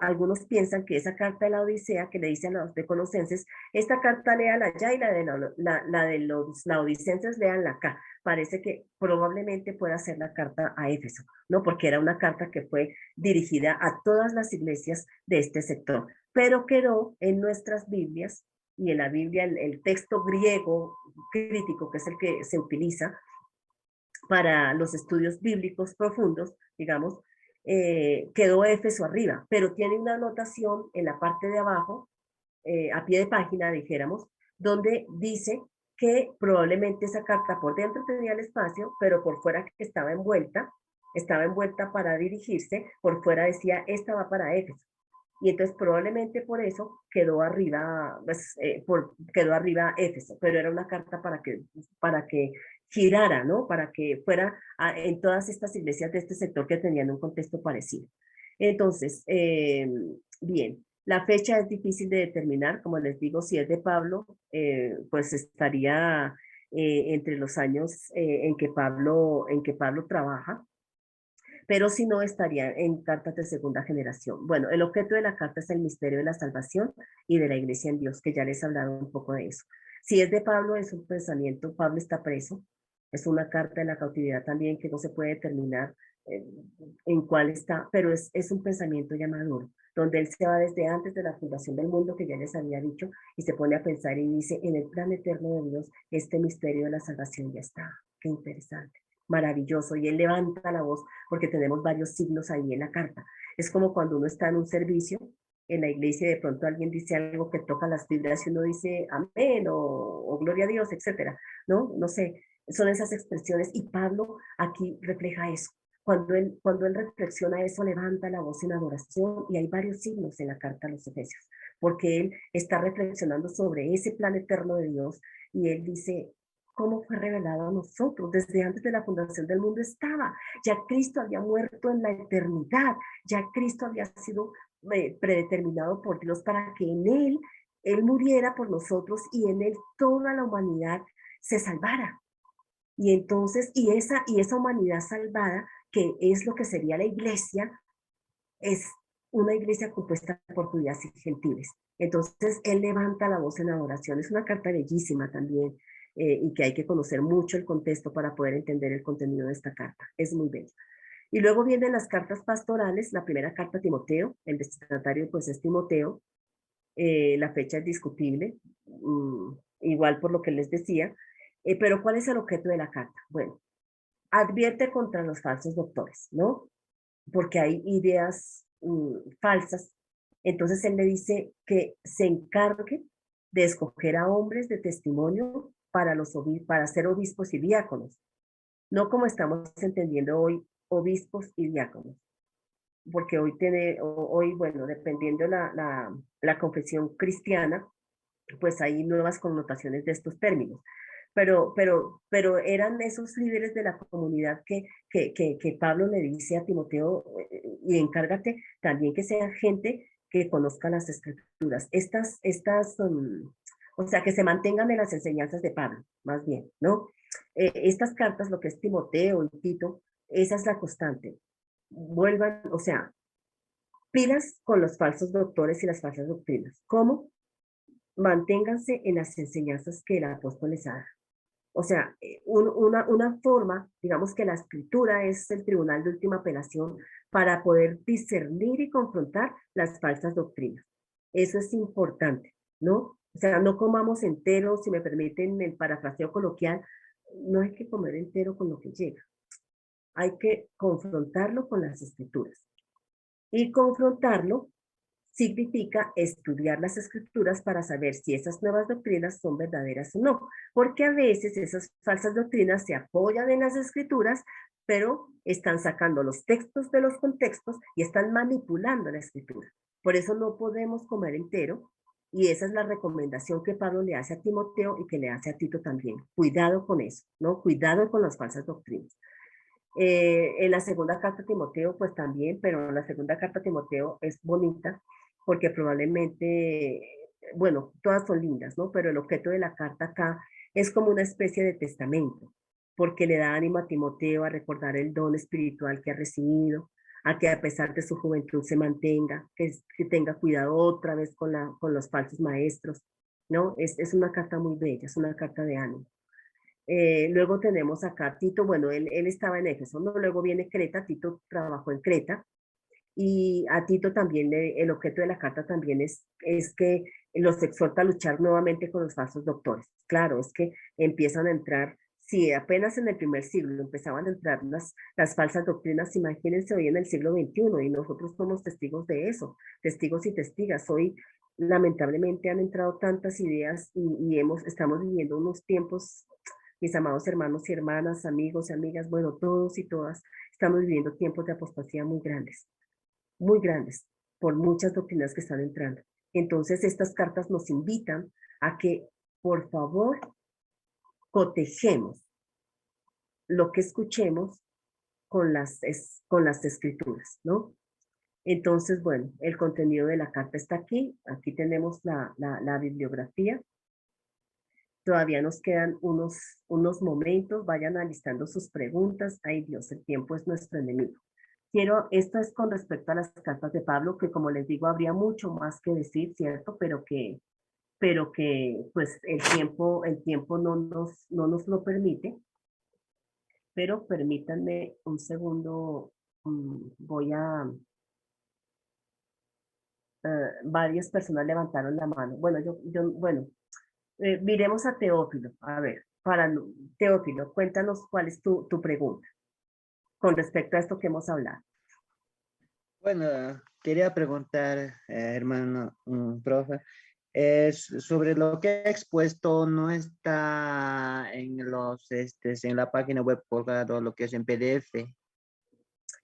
algunos piensan que esa carta de la Odisea que le dice a los de Colosenses, esta carta léala allá y la de los laodicenses léanla acá. Parece que probablemente pueda ser la carta a Éfeso, ¿no? Porque era una carta que fue dirigida a todas las iglesias de este sector, pero quedó en nuestras Biblias y en la Biblia el texto griego crítico, que es el que se utiliza para los estudios bíblicos profundos, digamos, quedó Éfeso arriba, pero tiene una anotación en la parte de abajo, a pie de página, dijéramos, donde dice que probablemente esa carta por dentro tenía el espacio, pero por fuera que estaba envuelta para dirigirse, por fuera decía, esta va para Éfeso. Y entonces probablemente por eso quedó arriba, pues, quedó arriba Éfeso, pero era una carta para que girara, ¿no? Para que fuera en todas estas iglesias de este sector que tenían un contexto parecido. Entonces, bien, la fecha es difícil de determinar, como les digo, si es de Pablo, pues estaría entre los años en que Pablo trabaja, pero si no estaría en cartas de segunda generación. Bueno, el objeto de la carta es el misterio de la salvación y de la iglesia en Dios, que ya les he hablado un poco de eso. Si es de Pablo, es un pensamiento, Pablo está preso, es una carta de la cautividad también que no se puede determinar eh, en cuál está, pero es un pensamiento ya maduro, donde él se va desde antes de la fundación del mundo, que ya les había dicho, y se pone a pensar y dice, en el plan eterno de Dios, este misterio de la salvación ya está. Qué interesante, maravilloso, y él levanta la voz porque tenemos varios signos ahí en la carta. Es como cuando uno está en un servicio en la iglesia y de pronto alguien dice algo que toca las fibras y uno dice amén o gloria a Dios, etcétera, ¿no? No sé, son esas expresiones y Pablo aquí refleja eso. Cuando él reflexiona eso, levanta la voz en adoración y hay varios signos en la carta a los Efesios, porque él está reflexionando sobre ese plan eterno de Dios y él dice, ¿cómo fue revelado a nosotros? Desde antes de la fundación del mundo estaba. Ya Cristo había muerto en la eternidad. Ya Cristo había sido predeterminado por Dios para que en Él muriera por nosotros y en Él toda la humanidad se salvara. Y entonces, y esa humanidad salvada, que es lo que sería la iglesia, es una iglesia compuesta por judíos y gentiles. Entonces, él levanta la voz en adoración. Es una carta bellísima también y que hay que conocer mucho el contexto para poder entender el contenido de esta carta. Es muy bello. Y luego vienen las cartas pastorales, la primera carta a Timoteo, el destinatario pues es Timoteo, la fecha es discutible, igual por lo que les decía, pero ¿cuál es el objeto de la carta? Bueno, advierte contra los falsos doctores, ¿no? porque hay ideas falsas. Entonces él le dice que se encargue de escoger a hombres de testimonio para ser obispos y diáconos, no como estamos entendiendo hoy, obispos y diáconos, porque hoy bueno, dependiendo la confesión cristiana, pues hay nuevas connotaciones de estos términos. Pero eran esos líderes de la comunidad que Pablo le dice a Timoteo, y encárgate también que sea gente que conozca las escrituras. O sea, que se mantengan en las enseñanzas de Pablo, más bien, ¿no? Estas cartas, lo que es Timoteo y Tito, esa es la constante. Vuelvan, o sea, pilas con los falsos doctores y las falsas doctrinas. ¿Cómo? Manténganse en las enseñanzas que el apóstol les da. O sea, una forma, digamos que la escritura es el tribunal de última apelación para poder discernir y confrontar las falsas doctrinas. Eso es importante, ¿no? O sea, no comamos entero, si me permiten el parafraseo coloquial, no hay que comer entero con lo que llega. Hay que confrontarlo con las escrituras. Y confrontarlo significa estudiar las escrituras para saber si esas nuevas doctrinas son verdaderas o no, porque a veces esas falsas doctrinas se apoyan en las escrituras, pero están sacando los textos de los contextos y están manipulando la escritura. Por eso no podemos comer entero, y esa es la recomendación que Pablo le hace a Timoteo y que le hace a Tito también. Cuidado con eso, ¿no? Cuidado con las falsas doctrinas. En la segunda carta a Timoteo, pues también, pero la segunda carta a Timoteo es bonita porque probablemente, bueno, todas son lindas, ¿no? Pero el objeto de la carta acá es como una especie de testamento, porque le da ánimo a Timoteo a recordar el don espiritual que ha recibido, a que a pesar de su juventud se mantenga, que tenga cuidado otra vez con los falsos maestros, ¿no? Es una carta muy bella, es una carta de ánimo. Luego tenemos acá Tito, bueno, él estaba en Éfeso, ¿no? Luego viene Creta, Tito trabajó en Creta, y a Tito también el objeto de la carta también es que los exhorta a luchar nuevamente con los falsos doctores. Claro, es que empiezan a entrar, si apenas en el primer siglo empezaban a entrar las falsas doctrinas, imagínense hoy en el siglo XXI, y nosotros somos testigos de eso, testigos y testigas. Hoy lamentablemente han entrado tantas ideas y estamos viviendo unos tiempos, mis amados hermanos y hermanas, amigos y amigas, bueno, todos y todas, estamos viviendo tiempos de apostasía muy grandes, por muchas doctrinas que están entrando. Entonces, estas cartas nos invitan a que, por favor, cotejemos lo que escuchemos con las escrituras, ¿no? Entonces, bueno, el contenido de la carta está aquí. Aquí tenemos la bibliografía. Todavía nos quedan unos momentos. Vayan alistando sus preguntas. Ay, Dios, el tiempo es nuestro enemigo. Esto es con respecto a las cartas de Pablo, que como les digo, habría mucho más que decir, ¿cierto? Pero que pues el tiempo no nos lo permite, pero permítanme un segundo, varias personas levantaron la mano. Bueno, bueno, miremos a Teófilo, a ver, Teófilo, cuéntanos cuál es tu pregunta con respecto a esto que hemos hablado. Bueno, quería preguntar, hermano, profe, sobre lo que he expuesto, no está en en la página web colgado lo que es en PDF.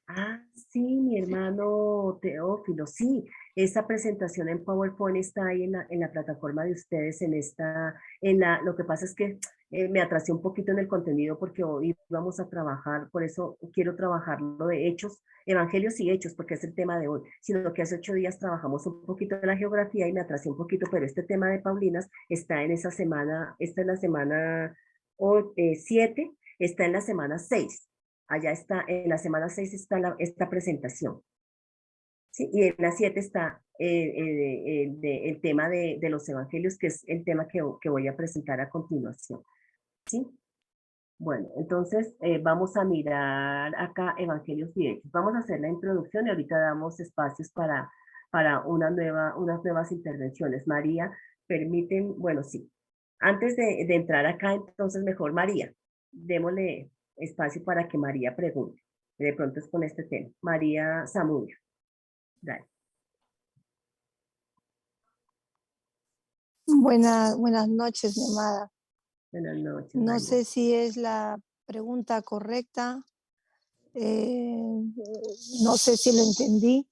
Ah, sí, mi hermano Teófilo, sí, esa presentación en PowerPoint está ahí en la plataforma de ustedes, lo que pasa es que me atrasé un poquito en el contenido porque hoy vamos a trabajar, por eso quiero trabajar lo de hechos, evangelios y hechos, porque es el tema de hoy, sino que hace 8 días trabajamos un poquito de la geografía y me atrasé un poquito, pero este tema de Paulinas está en esa semana, esta es la semana 7, está en la semana 6. Allá está, en la semana 6 está esta presentación, ¿sí? Y en la 7 está el tema de los evangelios, que es el tema que voy a presentar a continuación, ¿sí? Bueno, entonces vamos a mirar acá evangelios y hechos. Vamos a hacer la introducción y ahorita damos espacios para unas nuevas intervenciones. María, permiten, bueno, sí. Antes de entrar acá, entonces mejor María, démosle espacio para que María pregunte. De pronto es con este tema. María Zamudio. Dale. Buenas noches, mi amada. Buenas noches, No María. sé si es la pregunta correcta, no sé si lo entendí,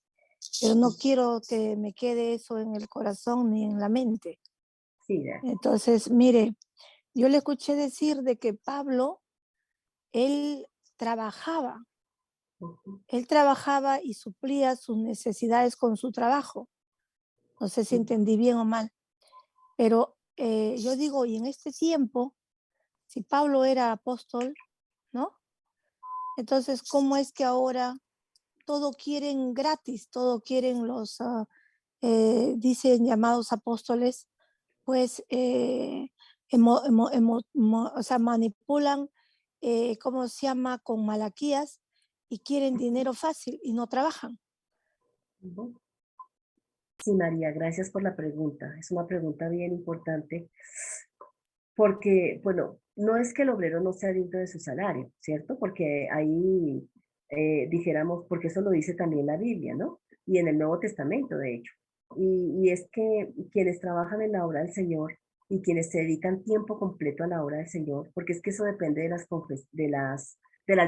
pero no quiero que me quede eso en el corazón ni en la mente. Sí, dale. Entonces, mire, yo le escuché decir de que Pablo, él trabajaba, Ujú, él trabajaba y suplía sus necesidades con su trabajo. No sé si ujú, entendí bien o mal, pero yo digo, y en este tiempo, si Pablo era apóstol, ¿no? Entonces, ¿cómo es que ahora todo quieren gratis, todo quieren los, dicen llamados apóstoles, pues, o sea, manipulan, ¿cómo se llama? Con malaquías y quieren dinero fácil y no trabajan. ujú. Sí, María, gracias por la pregunta. Es una pregunta bien importante porque, bueno, no es que el obrero no sea digno de su salario, ¿cierto? Porque ahí dijéramos, porque eso lo dice también la Biblia, ¿no? Y en el Nuevo Testamento, de hecho. Y es que quienes trabajan en la obra del Señor y quienes se dedican tiempo completo a la obra del Señor, porque es que eso depende de las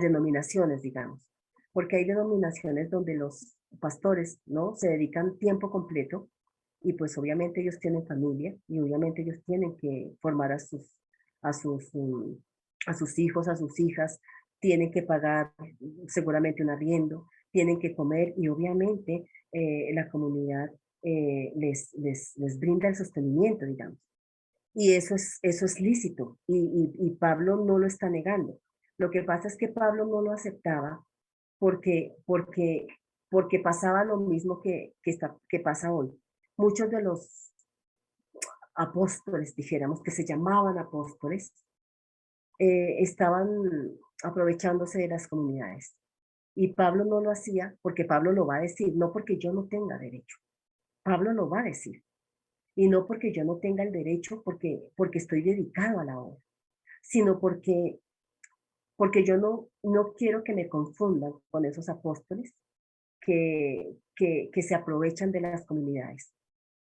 denominaciones, digamos. Porque hay denominaciones donde los pastores, ¿no? Se dedican tiempo completo y pues obviamente ellos tienen familia y obviamente ellos tienen que formar a sus, mm, a sus hijos, a sus hijas, tienen que pagar seguramente un arriendo, tienen que comer y obviamente la comunidad les brinda el sostenimiento, digamos. Y eso es lícito y Pablo no lo está negando. Lo que pasa es que Pablo no lo aceptaba porque, porque, porque pasaba lo mismo que pasa hoy. Muchos de los apóstoles, dijéramos, que se llamaban apóstoles, estaban aprovechándose de las comunidades. Y Pablo no lo hacía porque Pablo lo va a decir, no porque yo no tenga derecho. Pablo lo va a decir. Y no porque yo no tenga el derecho, porque estoy dedicado a la obra, sino porque yo no quiero que me confundan con esos apóstoles que se aprovechan de las comunidades.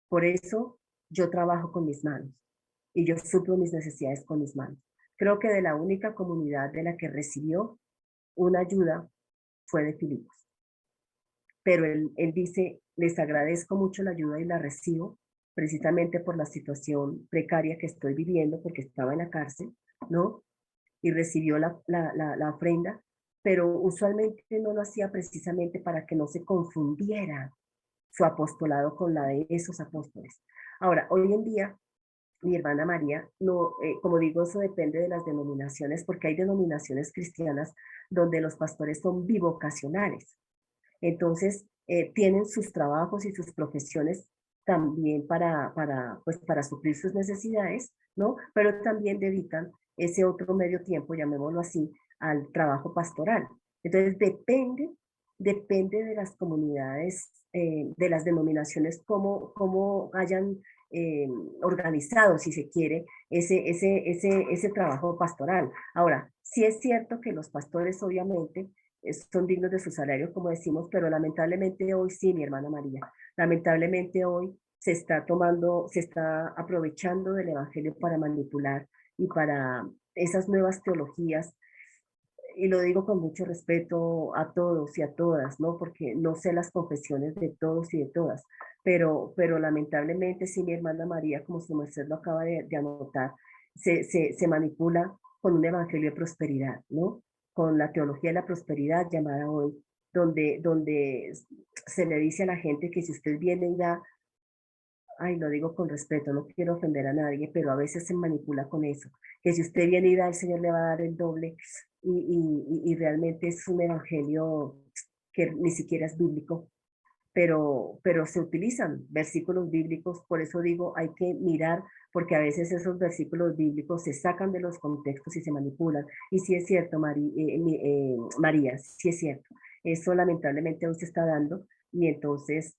Por eso yo trabajo con mis manos y yo suplo mis necesidades con mis manos. Creo que de la única comunidad de la que recibió una ayuda fue de Filipos. Pero él dice, les agradezco mucho la ayuda y la recibo precisamente por la situación precaria que estoy viviendo, porque estaba en la cárcel, ¿no? Y recibió la ofrenda, pero usualmente no lo hacía precisamente para que no se confundiera su apostolado con la de esos apóstoles. Ahora, hoy en día, mi hermana María, no, como digo, eso depende de las denominaciones, porque hay denominaciones cristianas donde los pastores son bivocacionales. Entonces, tienen sus trabajos y sus profesiones también pues, para suplir sus necesidades, ¿no? Pero también dedican ese otro medio tiempo, llamémoslo así, al trabajo pastoral. Entonces, depende de las comunidades, de las denominaciones, cómo hayan eh, organizado, si se quiere, ese trabajo pastoral. Ahora, sí es cierto que los pastores, obviamente, son dignos de su salario, como decimos, pero lamentablemente hoy sí, mi hermana María, lamentablemente hoy se está aprovechando del Evangelio para manipular y para esas nuevas teologías, y lo digo con mucho respeto a todos y a todas, ¿no? Porque no sé las confesiones de todos y de todas, pero lamentablemente sí, mi hermana María, como su merced lo acaba de anotar, se manipula con un evangelio de prosperidad, ¿no? Con la teología de la prosperidad llamada hoy, donde se le dice a la gente que si usted viene y da, ay, lo digo con respeto, no quiero ofender a nadie, pero a veces se manipula con eso, que si usted viene y da, el Señor le va a dar el doble y realmente es un evangelio que ni siquiera es bíblico, pero se utilizan versículos bíblicos, por eso digo, hay que mirar, porque a veces esos versículos bíblicos se sacan de los contextos y se manipulan. Y sí es cierto, María, sí es cierto, eso lamentablemente hoy se está dando y entonces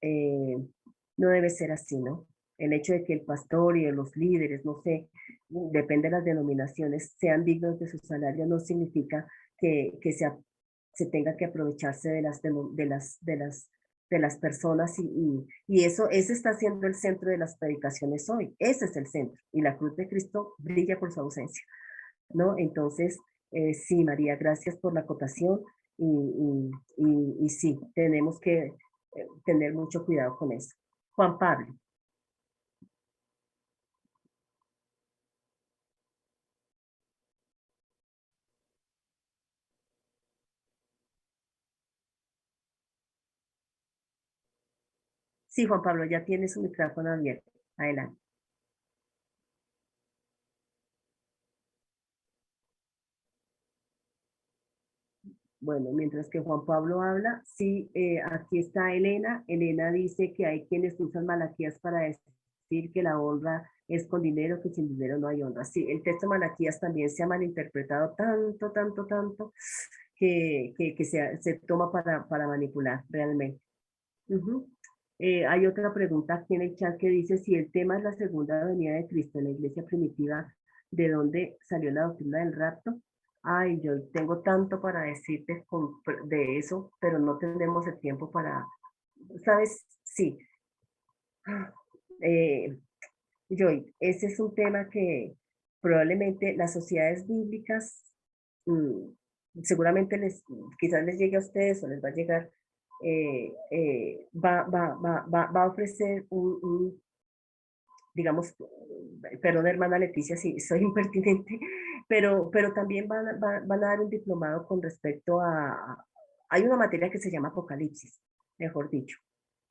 no debe ser así, ¿no? El hecho de que el pastor y de los líderes, no sé, depende de las denominaciones, sean dignos de su salario, no significa que se tenga que aprovecharse de las personas y eso, ese está siendo el centro de las predicaciones hoy. Ese es el centro y la cruz de Cristo brilla por su ausencia, ¿no? Entonces, sí, María, gracias por la acotación y sí, tenemos que tener mucho cuidado con eso. Juan Pablo. Sí, Juan Pablo, ya tiene su micrófono abierto. Adelante. Bueno, mientras que Juan Pablo habla, sí, aquí está Elena. Elena dice que hay quienes usan Malaquías para decir que la honra es con dinero, que sin dinero no hay honra. Sí, el texto de Malaquías también se ha malinterpretado tanto, tanto, tanto, que se toma para manipular realmente. Ujú. Hay otra pregunta aquí en el chat que dice si el tema es la segunda venida de Cristo en la iglesia primitiva, ¿de dónde salió la doctrina del rapto? Ay, yo tengo tanto para decirte de eso, pero no tenemos el tiempo para, ¿sabes? Sí. Eh, Joy, ese es un tema que probablemente las sociedades bíblicas, seguramente quizás les llegue a ustedes o les va a llegar, va a ofrecer digamos, perdón hermana Leticia si soy impertinente, pero también van a dar un diplomado con respecto hay una materia que se llama Apocalipsis, mejor dicho.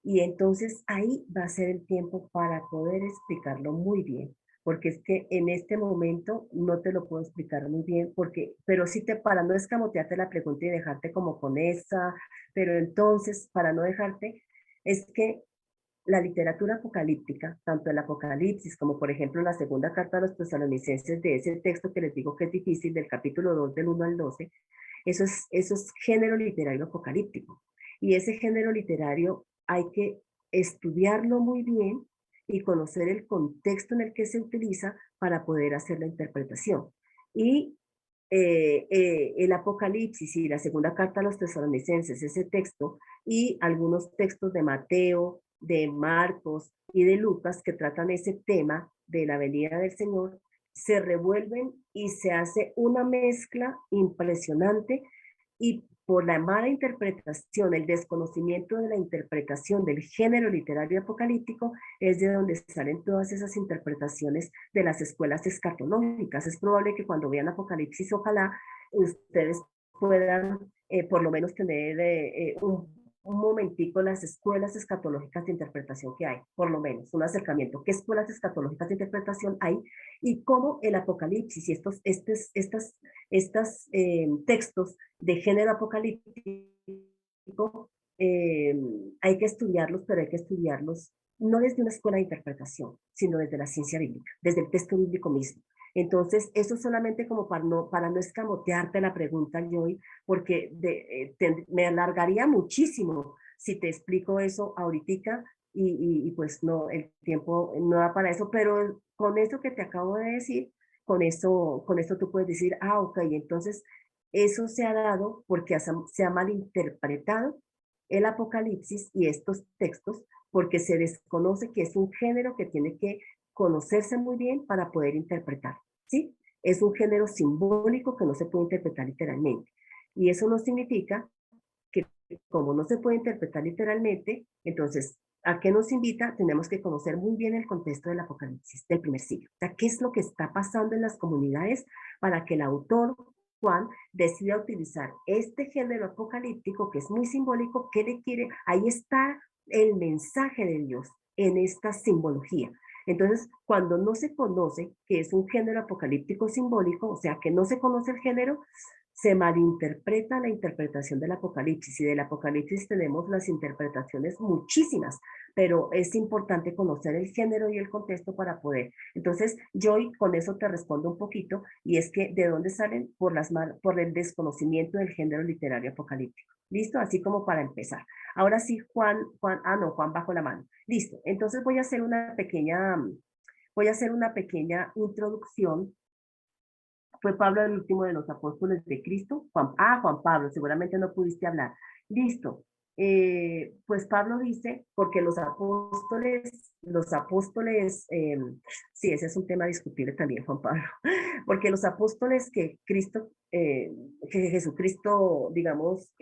Y entonces ahí va a ser el tiempo para poder explicarlo muy bien, porque es que en este momento no te lo puedo explicar muy bien, pero sí para no escamotearte la pregunta y dejarte como con esa, pero entonces para no dejarte, es que la literatura apocalíptica, tanto el Apocalipsis como por ejemplo la segunda carta a los tesalonicenses de ese texto que les digo que es difícil, del capítulo 2 del 1 al 12, eso es género literario apocalíptico. Y ese género literario hay que estudiarlo muy bien y conocer el contexto en el que se utiliza para poder hacer la interpretación. Y el Apocalipsis y la segunda carta a los tesalonicenses, ese texto, y algunos textos de Mateo, de Marcos y de Lucas que tratan ese tema de la venida del Señor, se revuelven y se hace una mezcla impresionante y por la mala interpretación, el desconocimiento de la interpretación del género literario apocalíptico, es de donde salen todas esas interpretaciones de las escuelas escatológicas. Es probable que cuando vean Apocalipsis, ojalá ustedes puedan por lo menos tener un momentico las escuelas escatológicas de interpretación que hay, por lo menos un acercamiento. ¿Qué escuelas escatológicas de interpretación hay? Y cómo el Apocalipsis y estos textos de género apocalíptico hay que estudiarlos, pero hay que estudiarlos no desde una escuela de interpretación, sino desde la ciencia bíblica, desde el texto bíblico mismo. Entonces, eso solamente como para no escamotearte la pregunta, Joy, porque me alargaría muchísimo si te explico eso ahorita y pues no, el tiempo no da para eso, pero con eso que te acabo de decir, con eso tú puedes decir, ok, entonces eso se ha dado porque se ha malinterpretado el Apocalipsis y estos textos porque se desconoce que es un género que tiene que conocerse muy bien para poder interpretar, ¿sí? Es un género simbólico que no se puede interpretar literalmente. Y eso no significa que como no se puede interpretar literalmente, entonces, ¿a qué nos invita? Tenemos que conocer muy bien el contexto del Apocalipsis del primer siglo. O sea, ¿qué es lo que está pasando en las comunidades para que el autor Juan decida utilizar este género apocalíptico que es muy simbólico? ¿Qué le quiere? Ahí está el mensaje de Dios en esta simbología. Entonces, cuando no se conoce que es un género apocalíptico simbólico, o sea, que no se conoce el género, se malinterpreta la interpretación del Apocalipsis y del Apocalipsis tenemos las interpretaciones muchísimas, pero es importante conocer el género y el contexto para poder. Entonces, yo con eso te respondo un poquito y es que de dónde salen por el desconocimiento del género literario apocalíptico. ¿Listo? Así como para empezar. Ahora sí, Juan bajo la mano. Listo. Entonces voy a hacer una pequeña introducción ¿Fue Pablo el último de los apóstoles de Cristo? Juan Pablo, seguramente no pudiste hablar. Listo. Pues Pablo dice, porque los apóstoles, sí, ese es un tema discutible también, Juan Pablo, porque los apóstoles que Cristo, que Jesucristo, digamos,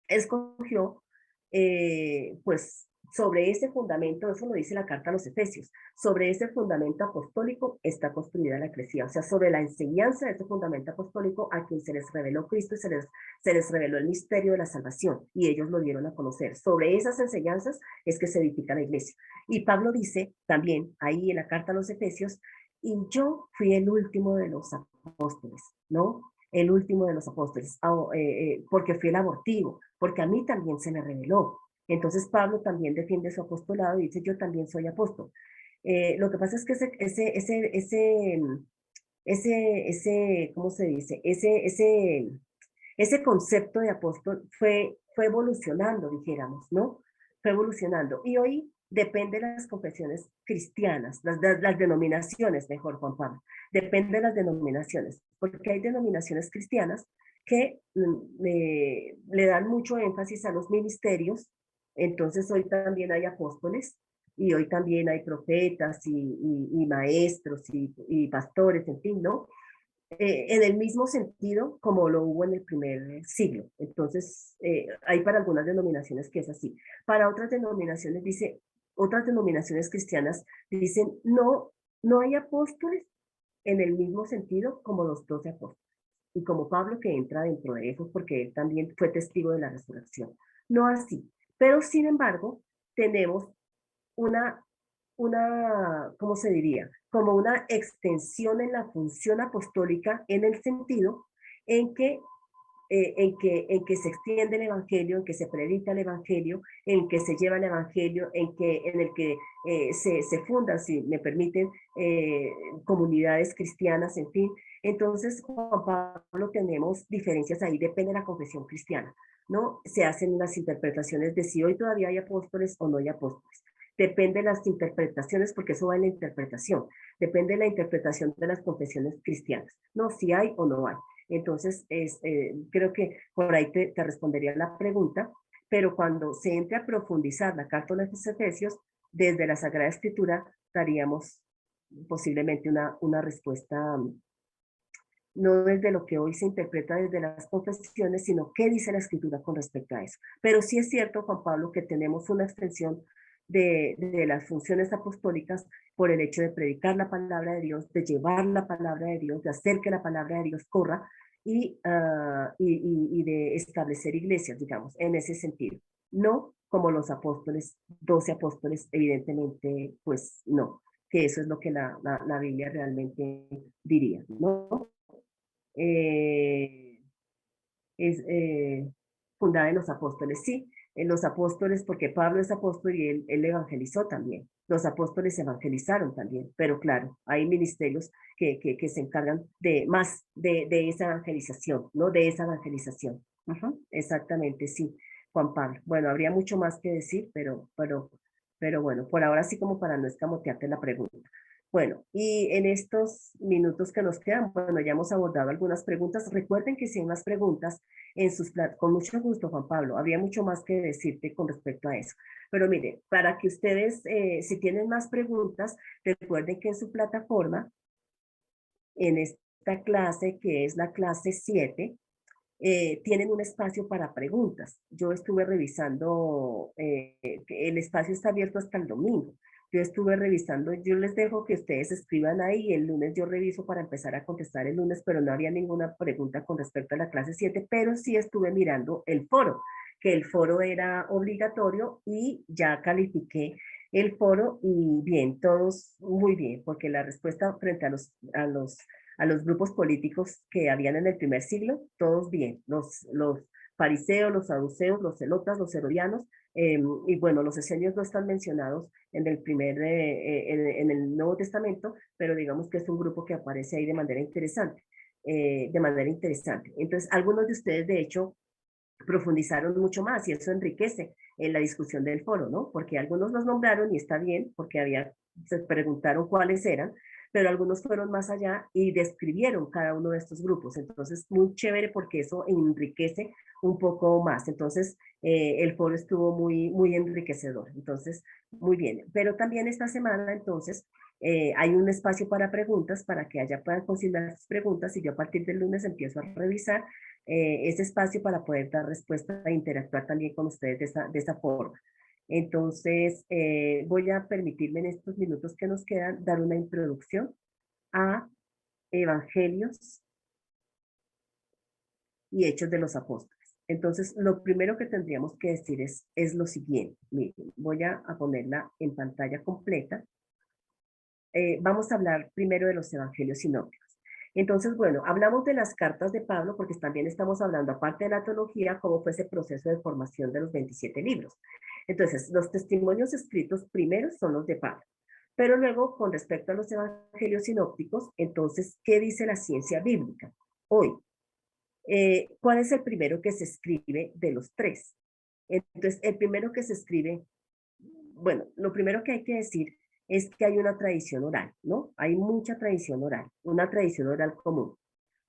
escogió, pues sobre ese fundamento, eso lo dice la carta a los Efesios, sobre ese fundamento apostólico está construida la eclesía, o sea, sobre la enseñanza de ese fundamento apostólico a quien se les reveló Cristo y se les reveló el misterio de la salvación y ellos lo dieron a conocer. Sobre esas enseñanzas es que se edifica la iglesia. Y Pablo dice también ahí en la carta a los Efesios, y yo fui el último de los apóstoles, ¿no? El último de los apóstoles, porque fui el abortivo, porque a mí también se me reveló. Entonces Pablo también defiende su apostolado y dice, yo también soy apóstol. Lo que pasa es que ¿cómo se dice? Ese concepto de apóstol fue evolucionando, dijéramos, ¿no? Fue evolucionando. Y hoy depende de las confesiones cristianas, las denominaciones, mejor, Juan Pablo. Depende de las denominaciones, porque hay denominaciones cristianas que le dan mucho énfasis a los ministerios. Entonces hoy también hay apóstoles y hoy también hay profetas y maestros y pastores, en fin, ¿no? En el mismo sentido como lo hubo en el primer siglo. Entonces, hay para algunas denominaciones que es así. Para otras denominaciones otras denominaciones cristianas dicen, no, no hay apóstoles en el mismo sentido como los 12 apóstoles. Y como Pablo que entra dentro de eso porque él también fue testigo de la resurrección. No así. Pero sin embargo, tenemos una, ¿cómo se diría? Como una extensión en la función apostólica en el sentido en que, en que se extiende el evangelio, en que se predica el evangelio, en que se lleva el evangelio, en el que se fundan, si me permiten, comunidades cristianas, en fin. Entonces, Juan Pablo, tenemos diferencias ahí, depende de la confesión cristiana, ¿no? Se hacen unas interpretaciones de si hoy todavía hay apóstoles o no hay apóstoles. Depende de las interpretaciones, porque eso va en la interpretación. Depende de la interpretación de las confesiones cristianas. No, si hay o no hay. Entonces, creo que por ahí te respondería la pregunta, pero cuando se entre a profundizar la carta de los Efesios, desde la Sagrada Escritura daríamos posiblemente una respuesta, no desde lo que hoy se interpreta desde las confesiones, sino qué dice la Escritura con respecto a eso. Pero sí es cierto, Juan Pablo, que tenemos una extensión de las funciones apostólicas por el hecho de predicar la palabra de Dios, de llevar la palabra de Dios, de hacer que la palabra de Dios corra y de establecer iglesias, digamos, en ese sentido. No como los apóstoles, 12 apóstoles, evidentemente, pues no, que eso es lo que la Biblia realmente diría, ¿no? Eh, es fundada en los apóstoles, sí, en los apóstoles, porque Pablo es apóstol y él evangelizó también. Los apóstoles evangelizaron también, pero claro, hay ministerios que se encargan de más de esa evangelización, ¿no? De esa evangelización. Exactamente, sí, Juan Pablo. Bueno, habría mucho más que decir, pero bueno, por ahora sí como para no escamotearte la pregunta. Bueno, y en estos minutos que nos quedan, bueno, ya hemos abordado algunas preguntas. Recuerden que si hay más preguntas, con mucho gusto, Juan Pablo, había mucho más que decirte con respecto a eso. Pero mire, para que ustedes, si tienen más preguntas, recuerden que en su plataforma, en esta clase, que es la clase 7, tienen un espacio para preguntas. Yo estuve revisando, el espacio está abierto hasta el domingo. Yo estuve revisando, yo les dejo que ustedes escriban ahí, el lunes yo reviso para empezar a contestar el lunes, pero no había ninguna pregunta con respecto a la clase 7, pero sí estuve mirando el foro, que el foro era obligatorio y ya califiqué el foro y bien, todos muy bien, porque la respuesta frente a los grupos políticos que habían en el primer siglo, todos bien, los fariseos, los saduceos, los celotas, los herodianos, y bueno, los esenios no están mencionados en el en el Nuevo Testamento, pero digamos que es un grupo que aparece ahí de manera interesante, Entonces, algunos de ustedes, de hecho, profundizaron mucho más y eso enriquece la discusión del foro, ¿no? Porque algunos los nombraron y está bien, porque se preguntaron cuáles eran, pero algunos fueron más allá y describieron cada uno de estos grupos. Entonces, muy chévere porque eso enriquece un poco más. Entonces, el foro estuvo muy enriquecedor. Entonces, muy bien. Pero también esta semana, entonces, hay un espacio para preguntas, para que allá puedan consignar sus preguntas y yo a partir del lunes empiezo a revisar ese espacio para poder dar respuesta e interactuar también con ustedes de esa forma. Entonces, voy a permitirme en estos minutos que nos quedan dar una introducción a Evangelios y Hechos de los Apóstoles. Entonces, lo primero que tendríamos que decir es lo siguiente. Miren, voy a ponerla en pantalla completa. Vamos a hablar primero de los Evangelios sinópticos. Entonces, bueno, hablamos de las cartas de Pablo porque también estamos hablando, aparte de la teología, cómo fue ese proceso de formación de los 27 libros. Entonces, los testimonios escritos primero son los de Pablo. Pero luego, con respecto a los evangelios sinópticos, entonces, ¿qué dice la ciencia bíblica? Hoy, ¿cuál es el primero que se escribe de los tres? Entonces, el primero que se escribe, bueno, lo primero que hay que decir es que hay una tradición oral, ¿no? Hay mucha tradición oral, una tradición oral común.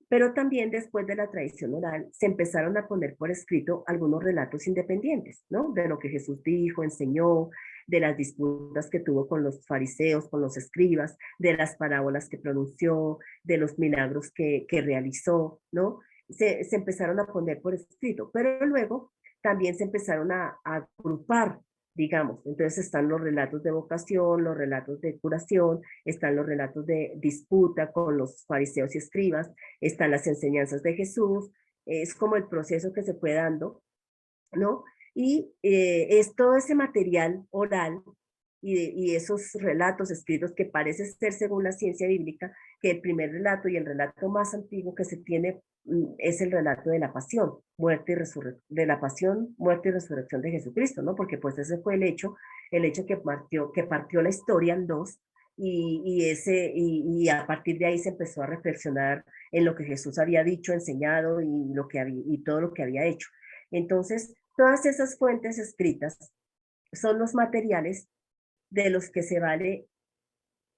Pero también después de la tradición oral se empezaron a poner por escrito algunos relatos independientes, ¿no? De lo que Jesús dijo, enseñó, de las disputas que tuvo con los fariseos, con los escribas, de las parábolas que pronunció, de los milagros que realizó, ¿no? Se empezaron a poner por escrito, pero luego también se empezaron a agrupar, digamos. Entonces están los relatos de vocación, los relatos de curación, están los relatos de disputa con los fariseos y escribas, están las enseñanzas de Jesús, es como el proceso que se fue dando, ¿no? Y es todo ese material oral y esos relatos escritos que parece ser, según la ciencia bíblica, que el primer relato y el relato más antiguo que se tiene es el relato de la pasión, muerte y resurrección, de la pasión, muerte y resurrección de Jesucristo, ¿no? Porque pues ese fue el hecho que partió la historia en dos y a partir de ahí se empezó a reflexionar en lo que Jesús había dicho, enseñado y todo lo que había hecho. Entonces, todas esas fuentes escritas son los materiales de los que se vale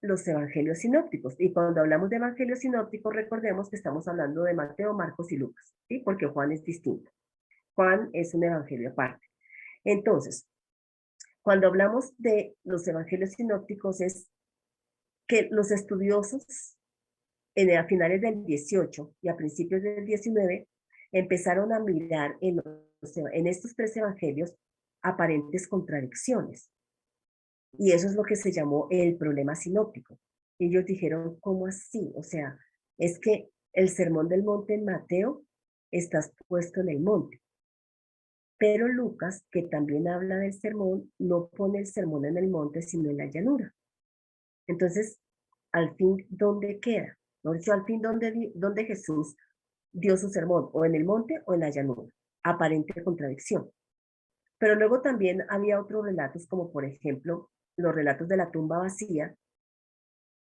los evangelios sinópticos. Y cuando hablamos de evangelios sinópticos, recordemos que estamos hablando de Mateo, Marcos y Lucas, ¿sí? Porque Juan es distinto. Juan es un evangelio aparte. Entonces, cuando hablamos de los evangelios sinópticos es que los estudiosos a finales del 18 y a principios del 19 empezaron a mirar en estos tres evangelios aparentes contradicciones. Y eso es lo que se llamó el problema sinóptico. Y ellos dijeron, ¿cómo así? O sea, es que el sermón del monte en Mateo está puesto en el monte. Pero Lucas, que también habla del sermón, no pone el sermón en el monte, sino en la llanura. Entonces, al fin, ¿dónde queda? ¿No? Al fin, ¿dónde Jesús dio su sermón? ¿O en el monte o en la llanura? Aparente contradicción. Pero luego también había otros relatos, como por ejemplo, los relatos de la tumba vacía,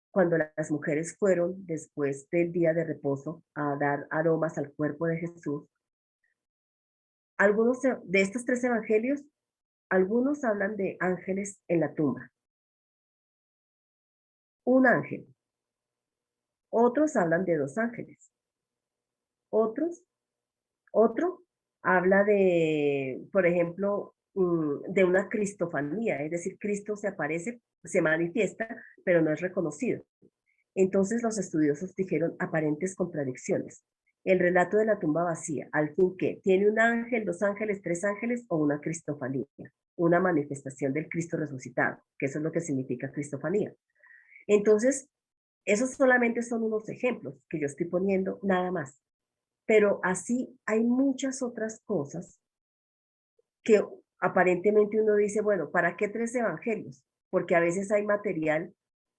cuando las mujeres fueron después del día de reposo a dar aromas al cuerpo de Jesús. Algunos de estos tres evangelios, algunos hablan de ángeles en la tumba. Un ángel. Otros hablan de dos ángeles. Otro habla de, por ejemplo, de una cristofanía, es decir, Cristo se aparece, se manifiesta, pero no es reconocido. Entonces los estudiosos dijeron aparentes contradicciones. El relato de la tumba vacía, al fin que tiene un ángel, dos ángeles, tres ángeles o una cristofanía, una manifestación del Cristo resucitado, que eso es lo que significa cristofanía. Entonces, esos solamente son unos ejemplos que yo estoy poniendo, nada más. Pero así hay muchas otras cosas que aparentemente uno dice, bueno, ¿para qué tres evangelios? Porque a veces hay material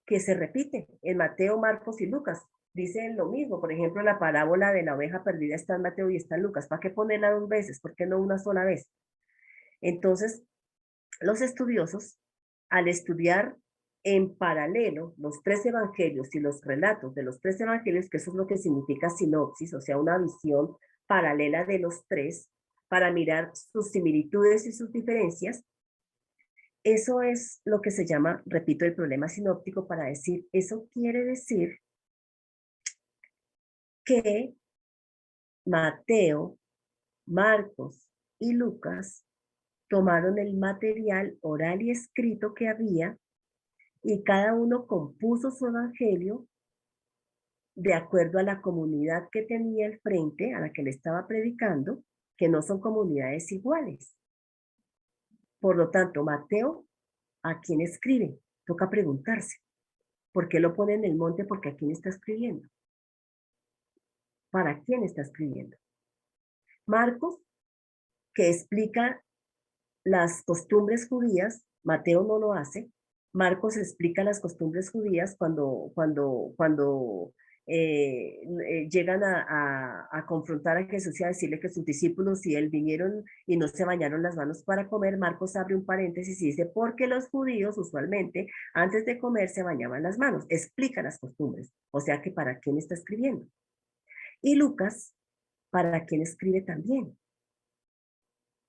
que se repite en Mateo, Marcos y Lucas. Dicen lo mismo, por ejemplo, la parábola de la oveja perdida está en Mateo y está en Lucas. ¿Para qué ponerla dos veces? ¿Por qué no una sola vez? Entonces, los estudiosos, al estudiar en paralelo los tres evangelios y los relatos de los tres evangelios, que eso es lo que significa sinopsis, o sea, una visión paralela de los tres, para mirar sus similitudes y sus diferencias, Eso es lo que se llama, repito, el problema sinóptico para decir, eso quiere decir que Mateo, Marcos y Lucas tomaron el material oral y escrito que había y cada uno compuso su evangelio de acuerdo a la comunidad que tenía al frente, a la que le estaba predicando, que no son comunidades iguales. Por lo tanto, Mateo, ¿a quién escribe? Toca preguntarse. ¿Por qué lo pone en el monte? Porque ¿a quién está escribiendo? ¿Para quién está escribiendo? Marcos, que explica las costumbres judías, Mateo no lo hace. Marcos explica las costumbres judías cuando llegan a confrontar a Jesús y a decirle que sus discípulos y él vinieron y no se bañaron las manos para comer. Marcos abre un paréntesis y dice, porque los judíos usualmente antes de comer se bañaban las manos. Explica las costumbres. O sea que ¿para quién está escribiendo? Y Lucas, ¿para quién escribe también?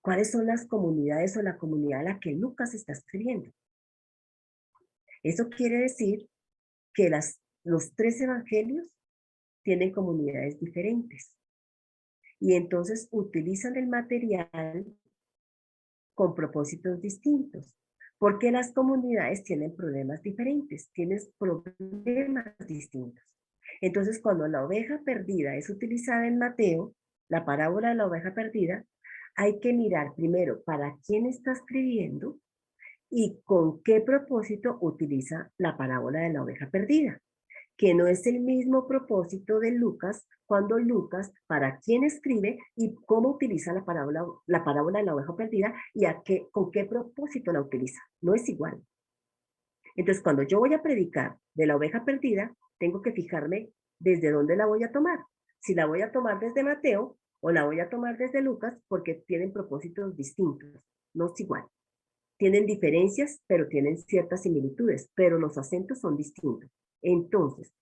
¿Cuáles son las comunidades o la comunidad a la que Lucas está escribiendo? Eso quiere decir que los 3 evangelios tienen comunidades diferentes. Y entonces utilizan el material con propósitos distintos. Porque las comunidades tienen problemas diferentes, tienen problemas distintos. Entonces, cuando la oveja perdida es utilizada en Mateo, la parábola de la oveja perdida, hay que mirar primero para quién está escribiendo y con qué propósito utiliza la parábola de la oveja perdida, que no es el mismo propósito de Lucas cuando Lucas para quién escribe y cómo utiliza la parábola de la oveja perdida y con qué propósito la utiliza. No es igual. Entonces, cuando yo voy a predicar de la oveja perdida, tengo que fijarme desde dónde la voy a tomar. Si la voy a tomar desde Mateo o la voy a tomar desde Lucas, porque tienen propósitos distintos. No es igual. Tienen diferencias, pero tienen ciertas similitudes, pero los acentos son distintos. Entonces,